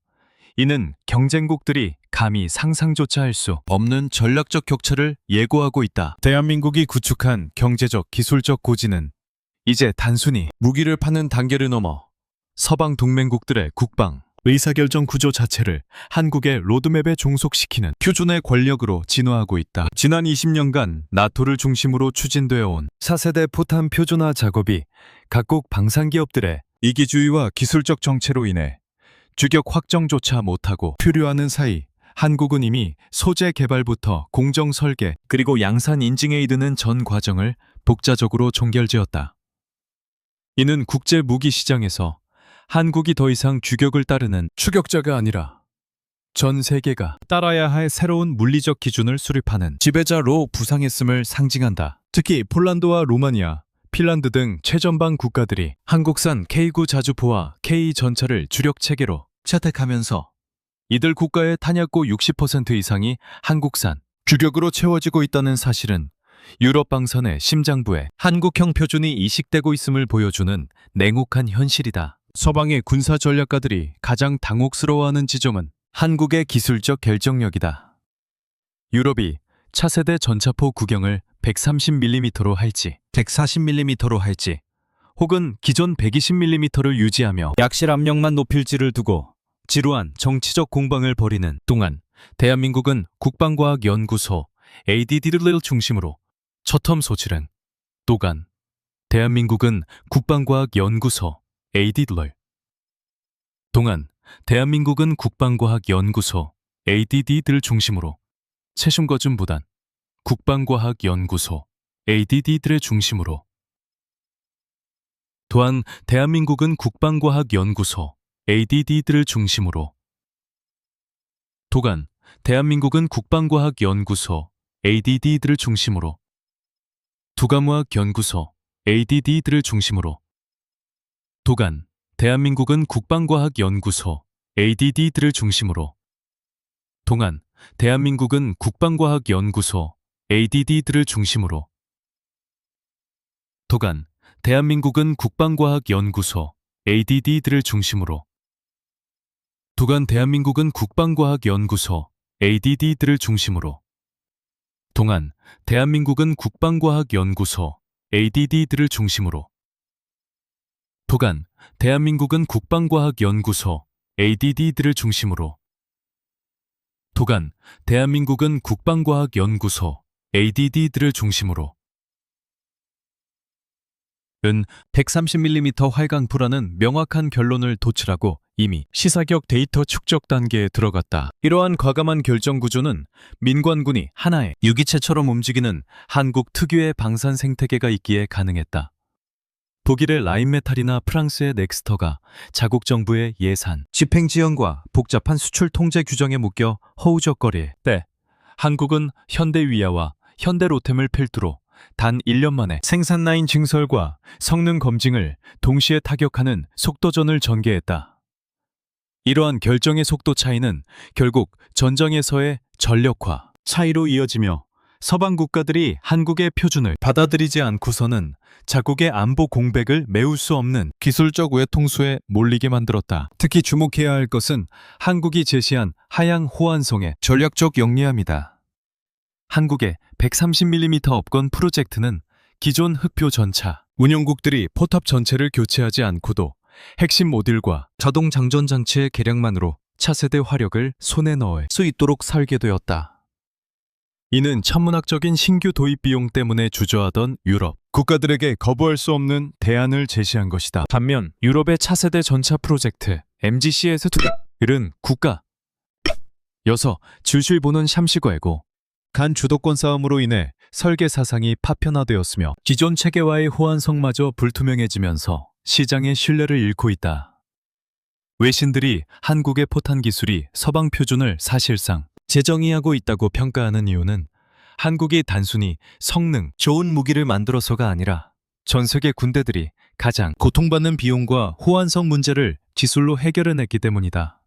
A: 이는 경쟁국들이 감히 상상조차 할 수 없는 전략적 격차를 예고하고 있다. 대한민국이 구축한 경제적 기술적 고지는 이제 단순히 무기를 파는 단계를 넘어 서방 동맹국들의 국방, 의사결정 구조 자체를 한국의 로드맵에 종속시키는 표준의 권력으로 진화하고 있다. 지난 20년간 나토를 중심으로 추진되어 온 4세대 포탄 표준화 작업이 각국 방산기업들의 이기주의와 기술적 정체로 인해 주격 확정조차 못하고 표류하는 사이 한국은 이미 소재 개발부터 공정 설계 그리고 양산 인증에 이르는 전 과정을 독자적으로 종결지었다. 이는 국제 무기 시장에서 한국이 더 이상 규격을 따르는 추격자가 아니라 전 세계가 따라야 할 새로운 물리적 기준을 수립하는 지배자로 부상했음을 상징한다. 특히 폴란드와 루마니아, 핀란드 등 최전방 국가들이 한국산 K9 자주포와 K 전차를 주력 체계로 채택하면서 이들 국가의 탄약고 60% 이상이 한국산 규격으로 채워지고 있다는 사실은 유럽 방산의 심장부에 한국형 표준이 이식되고 있음을 보여주는 냉혹한 현실이다. 서방의 군사 전략가들이 가장 당혹스러워하는 지점은 한국의 기술적 결정력이다. 유럽이 차세대 전차포 구경을 130mm로 할지 140mm로 할지 혹은 기존 120mm를 유지하며 약실 압력만 높일지를 두고 지루한 정치적 공방을 벌이는 동안 대한민국은 국방과학연구소 ADD를 중심으로 첫텀 소실은 또한 대한민국은 국방과학연구소 ADD를 동안 대한민국은 국방과학연구소 ADD를 중심으로 최shum거준부단 국방과학연구소 ADD들의 중심으로 또한 대한민국은 국방과학연구소 ADD들을 중심으로 도간 대한민국은 국방과학연구소 ADD들을 중심으로 두가무학연구소 ADD들을 중심으로 도간 대한민국은 국방과학연구소 ADD들을 중심으로 동안 대한민국은 국방과학연구소 ADD들을 중심으로 도간 대한민국은 국방과학연구소 ADD들을 중심으로 도간 대한민국은 국방과학연구소 ADD들을 중심으로 동안 대한민국은 국방과학연구소 ADD들을 중심으로 도간 대한민국은 국방과학연구소 ADD들을 중심으로 도간 대한민국은 국방과학연구소 ADD들을 중심으로 130mm 활강포라는 명확한 결론을 도출하고 이미 시사격 데이터 축적 단계에 들어갔다. 이러한 과감한 결정 구조는 민관군이 하나의 유기체처럼 움직이는 한국 특유의 방산 생태계가 있기에 가능했다. 독일의 라인메탈이나 프랑스의 넥스터가 자국 정부의 예산, 집행 지원과 복잡한 수출 통제 규정에 묶여 허우적거릴 때 한국은 현대위아와 현대로템을 필두로 단 1년 만에 생산 라인 증설과 성능 검증을 동시에 타격하는 속도전을 전개했다. 이러한 결정의 속도 차이는 결국 전쟁에서의 전력화 차이로 이어지며 서방 국가들이 한국의 표준을 받아들이지 않고서는 자국의 안보 공백을 메울 수 없는 기술적 외통수에 몰리게 만들었다. 특히 주목해야 할 것은 한국이 제시한 하향 호환성의 전략적 영리함이다. 한국의 130mm 업건 프로젝트는 기존 흑표 전차 운용국들이 포탑 전체를 교체하지 않고도 핵심 모듈과 자동 장전 장치의 개량만으로 차세대 화력을 손에 넣을 수 있도록 설계되었다. 이는 천문학적인 신규 도입 비용 때문에 주저하던 유럽 국가들에게 거부할 수 없는 대안을 제시한 것이다. 반면 유럽의 차세대 전차 프로젝트 MGCS2은 국가 여서 줄줄 보는 샴시거이고 간 주도권 싸움으로 인해 설계 사상이 파편화되었으며 기존 체계와의 호환성마저 불투명해지면서 시장의 신뢰를 잃고 있다. 외신들이 한국의 포탄 기술이 서방 표준을 사실상 재정의하고 있다고 평가하는 이유는 한국이 단순히 성능 좋은 무기를 만들어서가 아니라 전 세계 군대들이 가장 고통받는 비용과 호환성 문제를 기술로 해결해냈기 때문이다.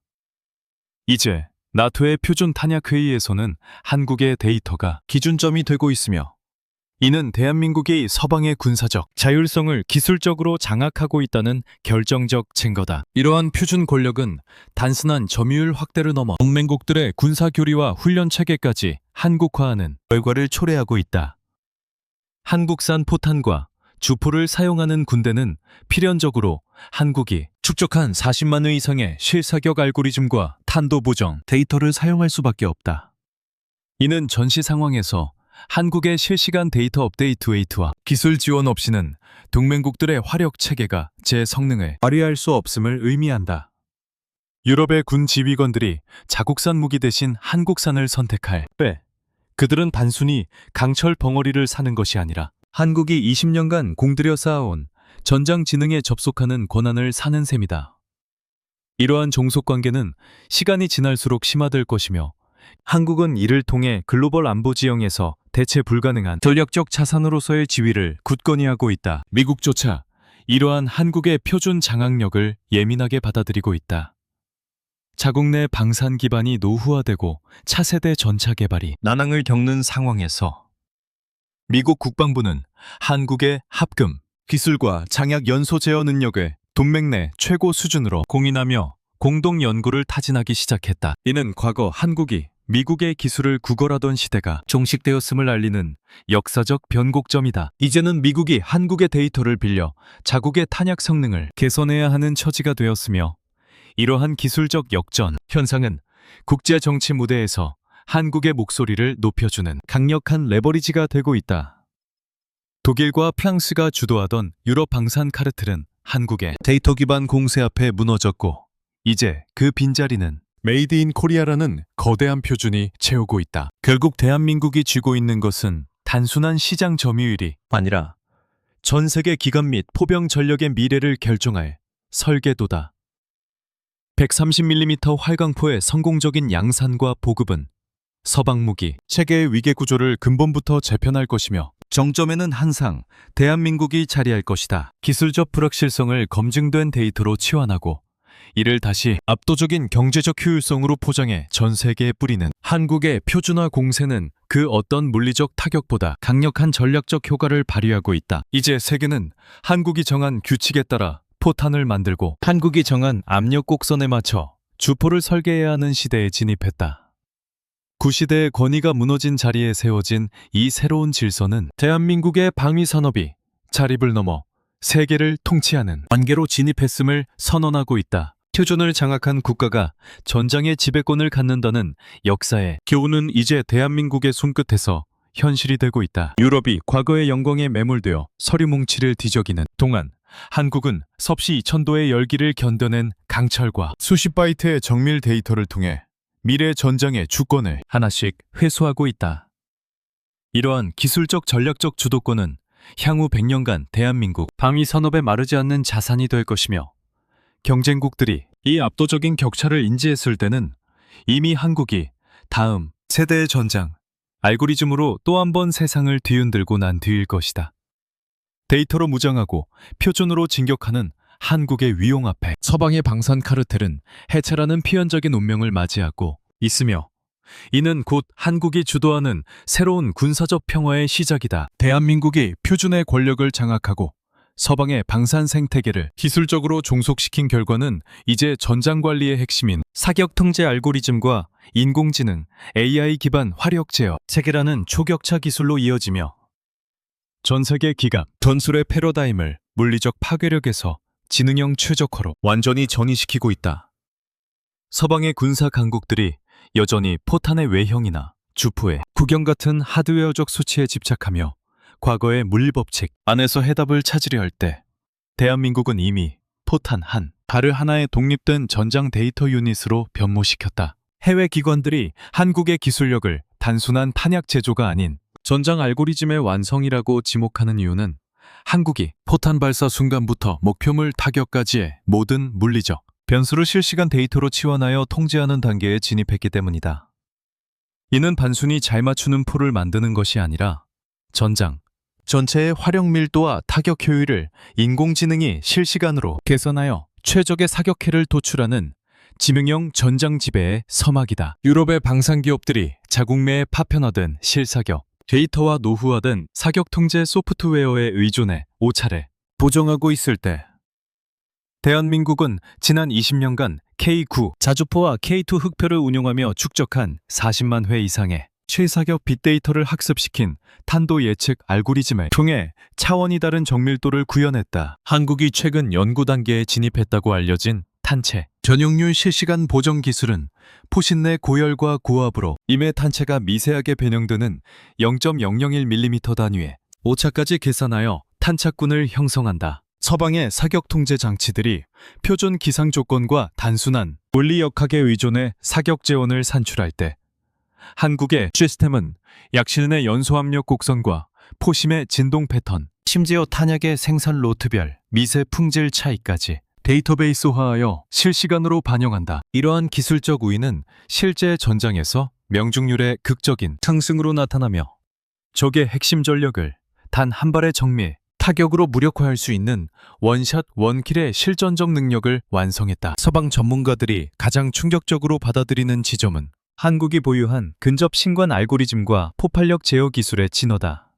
A: 이제 나토의 표준 탄약 회의에서는 한국의 데이터가 기준점이 되고 있으며 이는 대한민국이 서방의 군사적 자율성을 기술적으로 장악하고 있다는 결정적 증거다. 이러한 표준 권력은 단순한 점유율 확대를 넘어 동맹국들의 군사 교리와 훈련 체계까지 한국화하는 결과를 초래하고 있다. 한국산 포탄과 주포를 사용하는 군대는 필연적으로 한국이 축적한 40만 회 이상의 실사격 알고리즘과 탄도 보정 데이터를 사용할 수밖에 없다. 이는 전시 상황에서 한국의 실시간 데이터 업데이트 웨이트와 기술 지원 없이는 동맹국들의 화력 체계가 제 성능을 발휘할 수 없음을 의미한다. 유럽의 군 지휘관들이 자국산 무기 대신 한국산을 선택할 때 그들은 단순히 강철 벙어리를 사는 것이 아니라 한국이 20년간 공들여 쌓아온 전장 지능에 접속하는 권한을 사는 셈이다. 이러한 종속관계는 시간이 지날수록 심화될 것이며 한국은 이를 통해 글로벌 안보 지형에서 대체 불가능한 전략적 자산으로서의 지위를 굳건히 하고 있다. 미국조차 이러한 한국의 표준 장악력을 예민하게 받아들이고 있다. 자국 내 방산 기반이 노후화되고 차세대 전차 개발이 난항을 겪는 상황에서 미국 국방부는 한국의 합금, 기술과 장약 연소 제어 능력을 동맹 내 최고 수준으로 공인하며 공동 연구를 타진하기 시작했다. 이는 과거 한국이 미국의 기술을 구걸하던 시대가 종식되었음을 알리는 역사적 변곡점이다. 이제는 미국이 한국의 데이터를 빌려 자국의 탄약 성능을 개선해야 하는 처지가 되었으며 이러한 기술적 역전 현상은 국제 정치 무대에서 한국의 목소리를 높여주는 강력한 레버리지가 되고 있다. 독일과 프랑스가 주도하던 유럽 방산 카르텔은 한국의 데이터 기반 공세 앞에 무너졌고 이제 그 빈자리는 메이드 인 코리아라는 거대한 표준이 채우고 있다. 결국 대한민국이 쥐고 있는 것은 단순한 시장 점유율이 아니라 전 세계 기관 및 포병 전력의 미래를 결정할 설계도다. 130mm 활강포의 성공적인 양산과 보급은 서방 무기 체계의 위계 구조를 근본부터 재편할 것이며 정점에는 항상 대한민국이 자리할 것이다. 기술적 불확실성을 검증된 데이터로 치환하고 이를 다시 압도적인 경제적 효율성으로 포장해 전 세계에 뿌리는 한국의 표준화 공세는 그 어떤 물리적 타격보다 강력한 전략적 효과를 발휘하고 있다. 이제 세계는 한국이 정한 규칙에 따라 포탄을 만들고 한국이 정한 압력 곡선에 맞춰 주포를 설계해야 하는 시대에 진입했다. 구시대의 권위가 무너진 자리에 세워진 이 새로운 질서는 대한민국의 방위산업이 자립을 넘어 세계를 통치하는 관계로 진입했음을 선언하고 있다. 표준을 장악한 국가가 전장의 지배권을 갖는다는 역사의 교훈은 이제 대한민국의 손끝에서 현실이 되고 있다. 유럽이 과거의 영광에 매몰되어 서류 뭉치를 뒤적이는 동안 한국은 섭씨 2000도의 열기를 견뎌낸 강철과 수십 바이트의 정밀 데이터를 통해 미래 전장의 주권을 하나씩 회수하고 있다. 이러한 기술적 전략적 주도권은 향후 100년간 대한민국 방위산업에 마르지 않는 자산이 될 것이며 경쟁국들이 이 압도적인 격차를 인지했을 때는 이미 한국이 다음 세대의 전장, 알고리즘으로 또 한 번 세상을 뒤흔들고 난 뒤일 것이다. 데이터로 무장하고 표준으로 진격하는 한국의 위용 앞에 서방의 방산 카르텔은 해체라는 필연적인 운명을 맞이하고 있으며 이는 곧 한국이 주도하는 새로운 군사적 평화의 시작이다. 대한민국이 표준의 권력을 장악하고 서방의 방산 생태계를 기술적으로 종속시킨 결과는 이제 전장 관리의 핵심인 사격 통제 알고리즘과 인공지능, AI 기반 화력 제어 체계라는 초격차 기술로 이어지며 전 세계 기갑, 전술의 패러다임을 물리적 파괴력에서 지능형 최적화로 완전히 전이시키고 있다. 서방의 군사 강국들이 여전히 포탄의 외형이나 주포의 구경 같은 하드웨어적 수치에 집착하며 과거의 물리법칙 안에서 해답을 찾으려 할 때 대한민국은 이미 포탄 한 발을 하나의 독립된 전장 데이터 유닛으로 변모시켰다. 해외 기관들이 한국의 기술력을 단순한 탄약 제조가 아닌 전장 알고리즘의 완성이라고 지목하는 이유는 한국이 포탄 발사 순간부터 목표물 타격까지의 모든 물리적 변수를 실시간 데이터로 치환하여 통제하는 단계에 진입했기 때문이다. 이는 단순히 잘 맞추는 포를 만드는 것이 아니라 전장 전체의 화력 밀도와 타격 효율을 인공지능이 실시간으로 개선하여 최적의 사격해를 도출하는 지능형 전장 지배의 서막이다. 유럽의 방산 기업들이 자국 내에 파편화된 실사격, 데이터와 노후화된 사격 통제 소프트웨어에 의존해 5차례 보정하고 있을 때 대한민국은 지난 20년간 K9 자주포와 K2 흑표를 운용하며 축적한 40만 회 이상의 최사격 빅데이터를 학습시킨 탄도 예측 알고리즘을 통해 차원이 다른 정밀도를 구현했다. 한국이 최근 연구 단계에 진입했다고 알려진 탄체 전용률 실시간 보정 기술은 포신 내 고열과 고압으로 임의 탄체가 미세하게 변형되는 0.001mm 단위의 오차까지 계산하여 탄착군을 형성한다. 서방의 사격 통제 장치들이 표준 기상 조건과 단순한 물리 역학에 의존해 사격 재원을 산출할 때 한국의 시스템은 약실내 연소압력 곡선과 포심의 진동 패턴, 심지어 탄약의 생산 로트별 미세 품질 차이까지 데이터베이스화하여 실시간으로 반영한다. 이러한 기술적 우위는 실제 전장에서 명중률의 극적인 상승으로 나타나며 적의 핵심 전력을 단 한 발의 정밀 타격으로 무력화할 수 있는 원샷 원킬의 실전적 능력을 완성했다. 서방 전문가들이 가장 충격적으로 받아들이는 지점은 한국이 보유한 근접 신관 알고리즘과 포팔력 제어 기술의 진화다.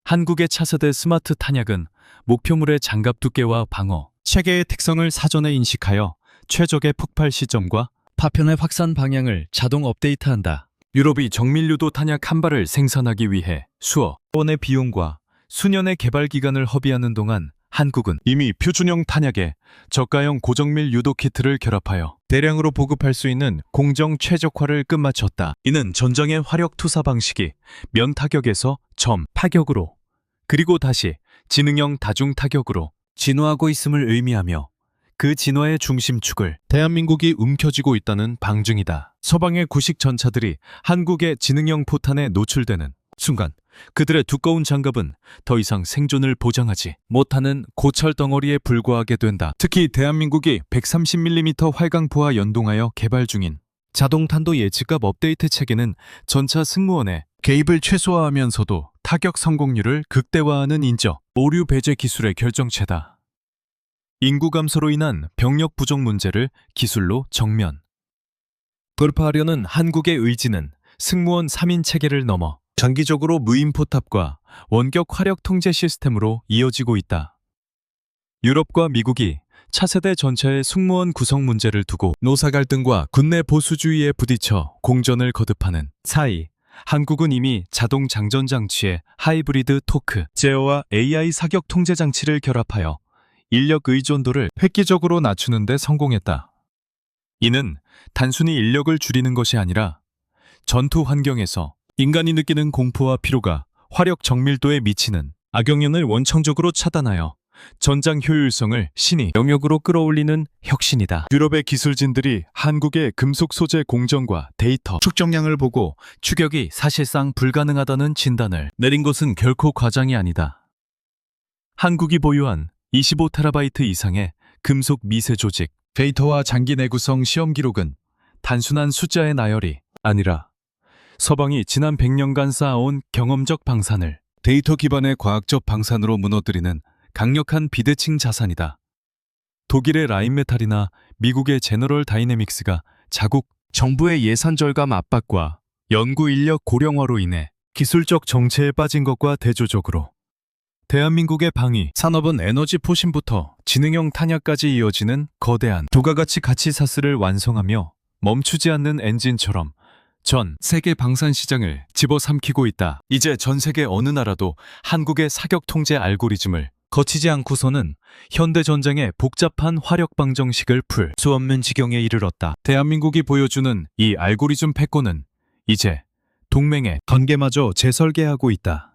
A: 한국의 차세대 스마트 탄약은 목표물의 장갑 두께와 방어, 체계의 특성을 사전에 인식하여 최적의 폭발 시점과 파편의 확산 방향을 자동 업데이트한다. 유럽이 정밀유도 탄약 한 발을 생산하기 위해 수억 원의 비용과 수년의 개발 기간을 허비하는 동안 한국은 이미 표준형 탄약에 저가형 고정밀 유도 키트를 결합하여 대량으로 보급할 수 있는 공정 최적화를 끝마쳤다. 이는 전장의 화력 투사 방식이 면 타격에서 점 타격으로 그리고 다시 지능형 다중 타격으로 진화하고 있음을 의미하며 그 진화의 중심축을 대한민국이 움켜쥐고 있다는 방증이다. 서방의 구식 전차들이 한국의 지능형 포탄에 노출되는 순간 그들의 두꺼운 장갑은 더 이상 생존을 보장하지 못하는 고철 덩어리에 불과하게 된다. 특히 대한민국이 130mm 활강포와 연동하여 개발 중인 자동탄도 예측값 업데이트 체계는 전차 승무원의 개입을 최소화하면서도 타격 성공률을 극대화하는 인적, 오류 배제 기술의 결정체다. 인구 감소로 인한 병력 부족 문제를 기술로 정면 돌파하려는 한국의 의지는 승무원 3인 체계를 넘어 장기적으로 무인포탑과 원격 화력 통제 시스템으로 이어지고 있다. 유럽과 미국이 차세대 전차의 승무원 구성 문제를 두고 노사 갈등과 군내 보수주의에 부딪혀 공전을 거듭하는 사이, 한국은 이미 자동 장전 장치의 하이브리드 토크, 제어와 AI 사격 통제 장치를 결합하여 인력 의존도를 획기적으로 낮추는 데 성공했다. 이는 단순히 인력을 줄이는 것이 아니라 전투 환경에서 인간이 느끼는 공포와 피로가 화력 정밀도에 미치는 악영향을 원천적으로 차단하여 전장 효율성을 신의 영역으로 끌어올리는 혁신이다. 유럽의 기술진들이 한국의 금속 소재 공정과 데이터 축적량을 보고 추격이 사실상 불가능하다는 진단을 내린 것은 결코 과장이 아니다. 한국이 보유한 25TB 이상의 금속 미세 조직, 데이터와 장기 내구성 시험 기록은 단순한 숫자의 나열이 아니라 서방이 지난 100년간 쌓아온 경험적 방산을 데이터 기반의 과학적 방산으로 무너뜨리는 강력한 비대칭 자산이다. 독일의 라인메탈이나 미국의 제너럴 다이내믹스가 자국 정부의 예산 절감 압박과 연구 인력 고령화로 인해 기술적 정체에 빠진 것과 대조적으로 대한민국의 방위 산업은 에너지 포신부터 지능형 탄약까지 이어지는 거대한 부가가치 가치사슬을 완성하며 멈추지 않는 엔진처럼 전 세계 방산 시장을 집어삼키고 있다. 이제 전 세계 어느 나라도 한국의 사격 통제 알고리즘을 거치지 않고서는 현대 전쟁의 복잡한 화력 방정식을 풀 수 없는 지경에 이르렀다. 대한민국이 보여주는 이 알고리즘 패권은 이제 동맹의 건개마저 재설계하고 있다.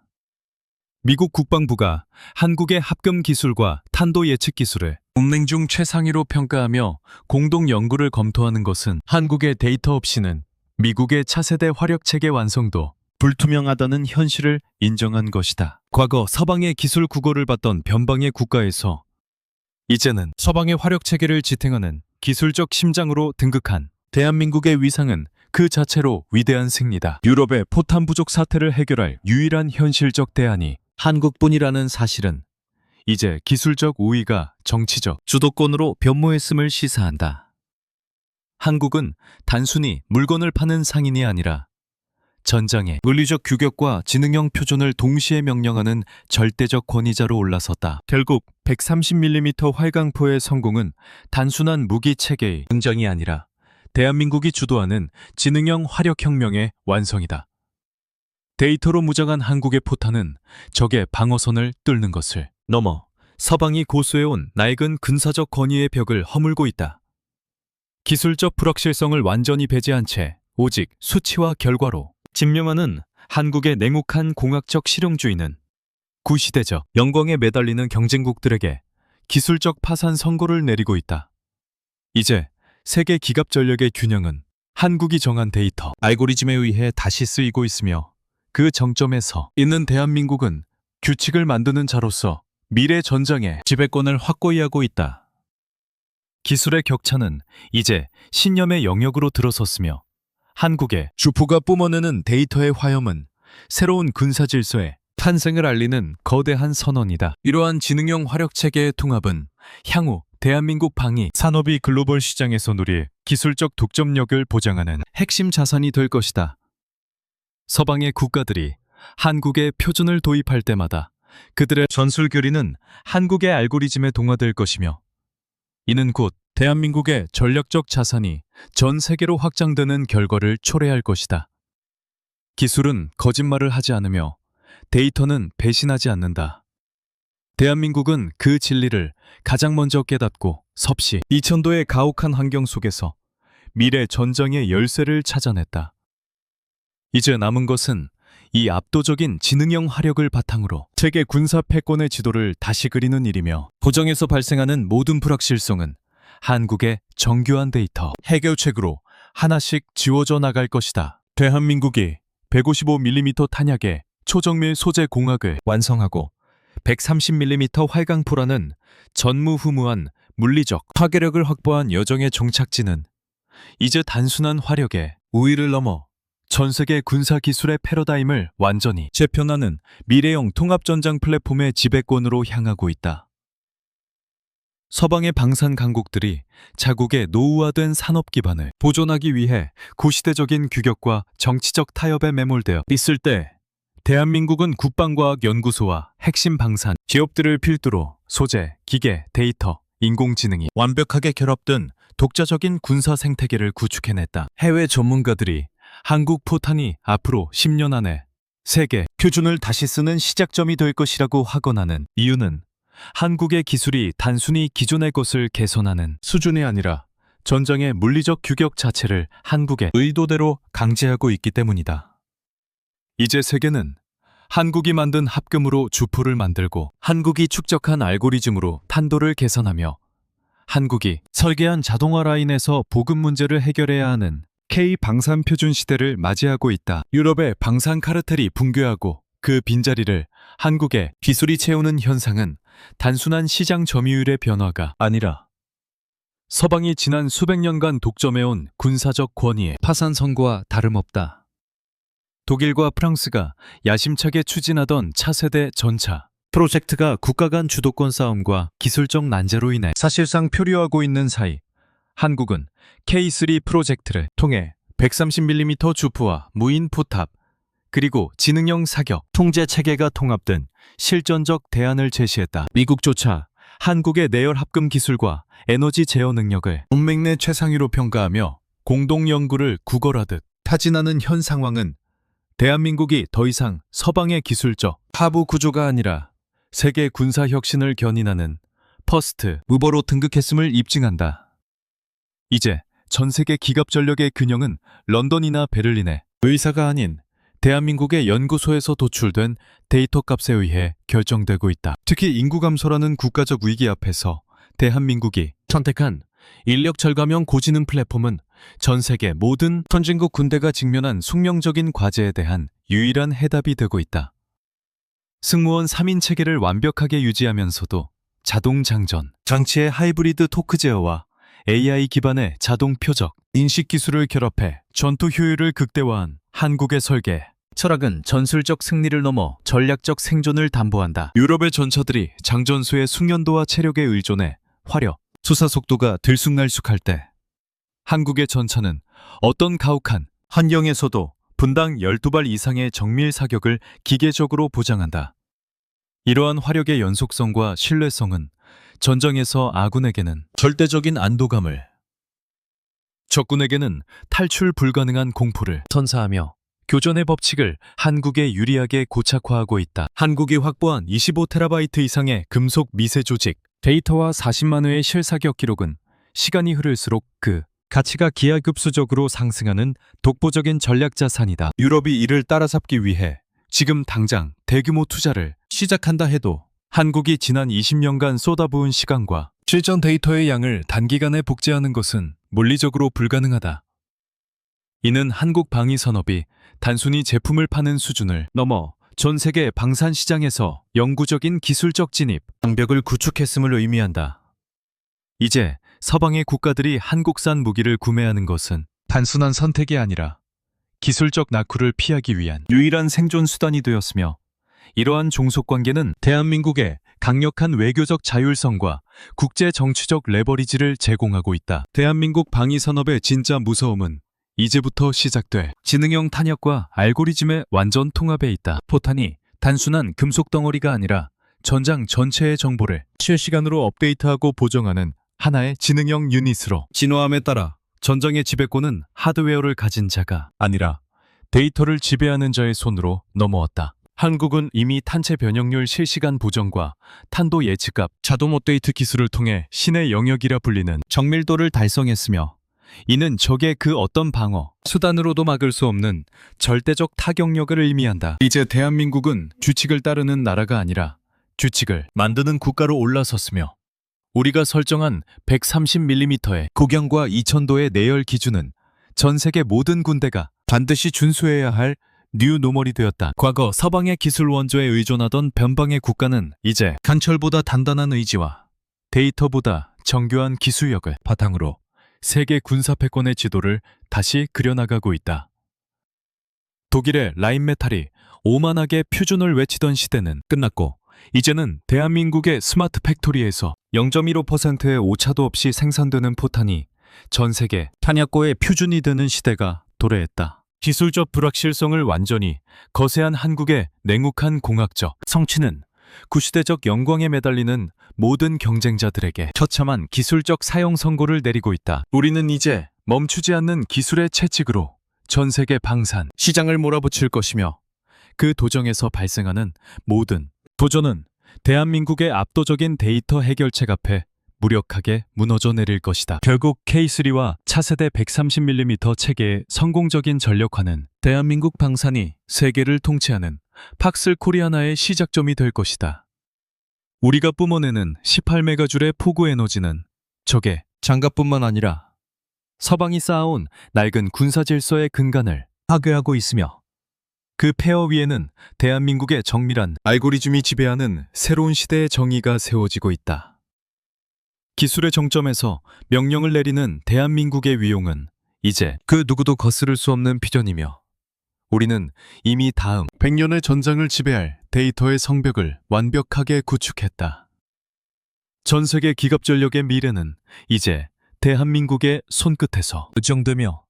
A: 미국 국방부가 한국의 합금 기술과 탄도 예측 기술을 동맹 중 최상위로 평가하며 공동 연구를 검토하는 것은 한국의 데이터 없이는 미국의 차세대 화력 체계 완성도 불투명하다는 현실을 인정한 것이다. 과거 서방의 기술 구걸을 받던 변방의 국가에서 이제는 서방의 화력 체계를 지탱하는 기술적 심장으로 등극한 대한민국의 위상은 그 자체로 위대한 승리다. 유럽의 포탄 부족 사태를 해결할 유일한 현실적 대안이 한국뿐이라는 사실은 이제 기술적 우위가 정치적 주도권으로 변모했음을 시사한다. 한국은 단순히 물건을 파는 상인이 아니라 전장의 물리적 규격과 지능형 표준을 동시에 명령하는 절대적 권위자로 올라섰다. 결국 130mm 활강포의 성공은 단순한 무기 체계의 등장이 아니라 대한민국이 주도하는 지능형 화력혁명의 완성이다. 데이터로 무장한 한국의 포탄은 적의 방어선을 뚫는 것을 넘어 서방이 고수해온 낡은 군사적 권위의 벽을 허물고 있다. 기술적 불확실성을 완전히 배제한 채 오직 수치와 결과로 증명하는 한국의 냉혹한 공학적 실용주의는 구시대적 영광에 매달리는 경쟁국들에게 기술적 파산 선고를 내리고 있다. 이제 세계 기갑 전력의 균형은 한국이 정한 데이터, 알고리즘에 의해 다시 쓰이고 있으며 그 정점에서 있는 대한민국은 규칙을 만드는 자로서 미래 전장의 지배권을 확고히 하고 있다. 기술의 격차는 이제 신념의 영역으로 들어섰으며 한국의 주포가 뿜어내는 데이터의 화염은 새로운 군사 질서의 탄생을 알리는 거대한 선언이다. 이러한 지능형 화력 체계의 통합은 향후 대한민국 방위 산업이 글로벌 시장에서 누릴 기술적 독점력을 보장하는 핵심 자산이 될 것이다. 서방의 국가들이 한국에 표준을 도입할 때마다 그들의 전술교리는 한국의 알고리즘에 동화될 것이며 이는 곧 대한민국의 전략적 자산이 전 세계로 확장되는 결과를 초래할 것이다. 기술은 거짓말을 하지 않으며 데이터는 배신하지 않는다. 대한민국은 그 진리를 가장 먼저 깨닫고 섭씨 2000도의 가혹한 환경 속에서 미래 전쟁의 열쇠를 찾아냈다. 이제 남은 것은 이 압도적인 지능형 화력을 바탕으로 세계 군사 패권의 지도를 다시 그리는 일이며 고정에서 발생하는 모든 불확실성은 한국의 정교한 데이터 해결책으로 하나씩 지워져 나갈 것이다. 대한민국이 155mm 탄약의 초정밀 소재 공학을 완성하고 130mm 활강포라는 전무후무한 물리적 파괴력을 확보한 여정의 종착지는 이제 단순한 화력의 우위를 넘어 전 세계 군사 기술의 패러다임을 완전히 재편하는 미래형 통합전장 플랫폼의 지배권으로 향하고 있다. 서방의 방산 강국들이 자국의 노후화된 산업 기반을 보존하기 위해 구시대적인 규격과 정치적 타협에 매몰되어 있을 때 대한민국은 국방과학연구소와 핵심 방산 기업들을 필두로 소재, 기계, 데이터, 인공지능이 완벽하게 결합된 독자적인 군사 생태계를 구축해냈다. 해외 전문가들이 한국 포탄이 앞으로 10년 안에 세계 표준을 다시 쓰는 시작점이 될 것이라고 하거나는 이유는 한국의 기술이 단순히 기존의 것을 개선하는 수준이 아니라 전장의 물리적 규격 자체를 한국의 의도대로 강제하고 있기 때문이다. 이제 세계는 한국이 만든 합금으로 주포를 만들고 한국이 축적한 알고리즘으로 탄도를 개선하며 한국이 설계한 자동화 라인에서 보급 문제를 해결해야 하는 K-방산 표준 시대를 맞이하고 있다. 유럽의 방산 카르텔이 붕괴하고 그 빈자리를 한국의 기술이 채우는 현상은 단순한 시장 점유율의 변화가 아니라 서방이 지난 수백 년간 독점해온 군사적 권위의 파산 선고와 다름없다. 독일과 프랑스가 야심차게 추진하던 차세대 전차 프로젝트가 국가 간 주도권 싸움과 기술적 난제로 인해 사실상 표류하고 있는 사이 한국은 K3 프로젝트를 통해 130mm 주포와 무인 포탑 그리고 지능형 사격 통제 체계가 통합된 실전적 대안을 제시했다. 미국조차 한국의 내열 합금 기술과 에너지 제어 능력을 문맥 내 최상위로 평가하며 공동 연구를 구걸하듯 타진하는 현 상황은 대한민국이 더 이상 서방의 기술적 하부 구조가 아니라 세계 군사 혁신을 견인하는 퍼스트 무버로 등극했음을 입증한다. 이제 전 세계 기갑 전력의 균형은 런던이나 베를린의 의사가 아닌 대한민국의 연구소에서 도출된 데이터 값에 의해 결정되고 있다. 특히 인구 감소라는 국가적 위기 앞에서 대한민국이 선택한 인력 절감형 고지능 플랫폼은 전 세계 모든 선진국 군대가 직면한 숙명적인 과제에 대한 유일한 해답이 되고 있다. 승무원 3인 체계를 완벽하게 유지하면서도 자동 장전, 장치의 하이브리드 토크 제어와 AI 기반의 자동 표적, 인식 기술을 결합해 전투 효율을 극대화한 한국의 설계 철학은 전술적 승리를 넘어 전략적 생존을 담보한다. 유럽의 전차들이 장전수의 숙련도와 체력에 의존해 화력, 수사 속도가 들쑥날쑥할 때 한국의 전차는 어떤 가혹한 환경에서도 분당 12발 이상의 정밀 사격을 기계적으로 보장한다. 이러한 화력의 연속성과 신뢰성은 전장에서 아군에게는 절대적인 안도감을, 적군에게는 탈출 불가능한 공포를 선사하며 교전의 법칙을 한국에 유리하게 고착화하고 있다. 한국이 확보한 25TB 이상의 금속 미세 조직, 데이터와 40만 회의 실사격 기록은 시간이 흐를수록 그 가치가 기하급수적으로 상승하는 독보적인 전략 자산이다. 유럽이 이를 따라잡기 위해 지금 당장 대규모 투자를 시작한다 해도 한국이 지난 20년간 쏟아부은 시간과 실전 데이터의 양을 단기간에 복제하는 것은 물리적으로 불가능하다. 이는 한국 방위 산업이 단순히 제품을 파는 수준을 넘어 전 세계 방산 시장에서 영구적인 기술적 진입, 장벽을 구축했음을 의미한다. 이제 서방의 국가들이 한국산 무기를 구매하는 것은 단순한 선택이 아니라 기술적 낙후를 피하기 위한 유일한 생존 수단이 되었으며, 이러한 종속관계는 대한민국의 강력한 외교적 자율성과 국제 정치적 레버리지를 제공하고 있다. 대한민국 방위산업의 진짜 무서움은 이제부터 시작돼. 지능형 탄약과 알고리즘의 완전 통합에 있다. 포탄이 단순한 금속 덩어리가 아니라 전장 전체의 정보를 실시간으로 업데이트하고 보정하는 하나의 지능형 유닛으로, 진화함에 따라 전장의 지배권은 하드웨어를 가진 자가 아니라 데이터를 지배하는 자의 손으로 넘어왔다. 한국은 이미 탄체 변형률 실시간 보정과 탄도 예측값, 자동 업데이트 기술을 통해 신의 영역이라 불리는 정밀도를 달성했으며, 이는 적의 그 어떤 방어 수단으로도 막을 수 없는 절대적 타격력을 의미한다. 이제 대한민국은 규칙을 따르는 나라가 아니라 규칙을 만드는 국가로 올라섰으며, 우리가 설정한 130mm의 고경과 2000도의 내열 기준은 전 세계 모든 군대가 반드시 준수해야 할 뉴노멀이 되었다. 과거 서방의 기술 원조에 의존하던 변방의 국가는 이제 간철보다 단단한 의지와 데이터보다 정교한 기술력을 바탕으로 세계 군사패권의 지도를 다시 그려나가고 있다. 독일의 라인메탈이 오만하게 표준을 외치던 시대는 끝났고, 이제는 대한민국의 스마트 팩토리에서 0.15%의 오차도 없이 생산되는 포탄이 전 세계 탄약고의 표준이 되는 시대가 도래했다. 기술적 불확실성을 완전히 거세한 한국의 냉혹한 공학적 성취는 구시대적 영광에 매달리는 모든 경쟁자들에게 처참한 기술적 사형 선고를 내리고 있다. 우리는 이제 멈추지 않는 기술의 채찍으로 전 세계 방산 시장을 몰아붙일 것이며, 그 도정에서 발생하는 모든 도전은 대한민국의 압도적인 데이터 해결책 앞에 무력하게 무너져 내릴 것이다. 결국 K3와 차세대 130mm 체계의 성공적인 전력화는 대한민국 방산이 세계를 통치하는 팍슬 코리아나의 시작점이 될 것이다. 우리가 뿜어내는 18메가줄의 포구 에너지는 적의 장갑뿐만 아니라 서방이 쌓아온 낡은 군사 질서의 근간을 파괴하고 있으며, 그 폐허 위에는 대한민국의 정밀한 알고리즘이 지배하는 새로운 시대의 정의가 세워지고 있다. 기술의 정점에서 명령을 내리는 대한민국의 위용은 이제 그 누구도 거스를 수 없는 비전이며, 우리는 이미 다음 100년의 전장을 지배할 데이터의 성벽을 완벽하게 구축했다. 전 세계 기갑전력의 미래는 이제 대한민국의 손끝에서 의정되며,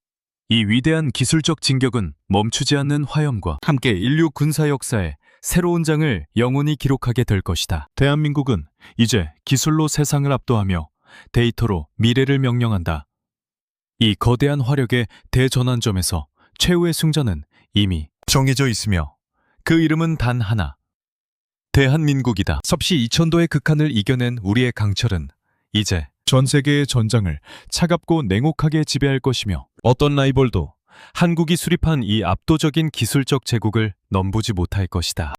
A: 이 위대한 기술적 진격은 멈추지 않는 화염과 함께 인류 군사 역사의 새로운 장을 영원히 기록하게 될 것이다. 대한민국은 이제 기술로 세상을 압도하며 데이터로 미래를 명령한다. 이 거대한 화력의 대전환점에서 최후의 승자는 이미 정해져 있으며, 그 이름은 단 하나, 대한민국이다. 섭씨 2000도의 극한을 이겨낸 우리의 강철은 이제 전 세계의 전장을 차갑고 냉혹하게 지배할 것이며, 어떤 라이벌도 한국이 수립한 이 압도적인 기술적 제국을 넘보지 못할 것이다.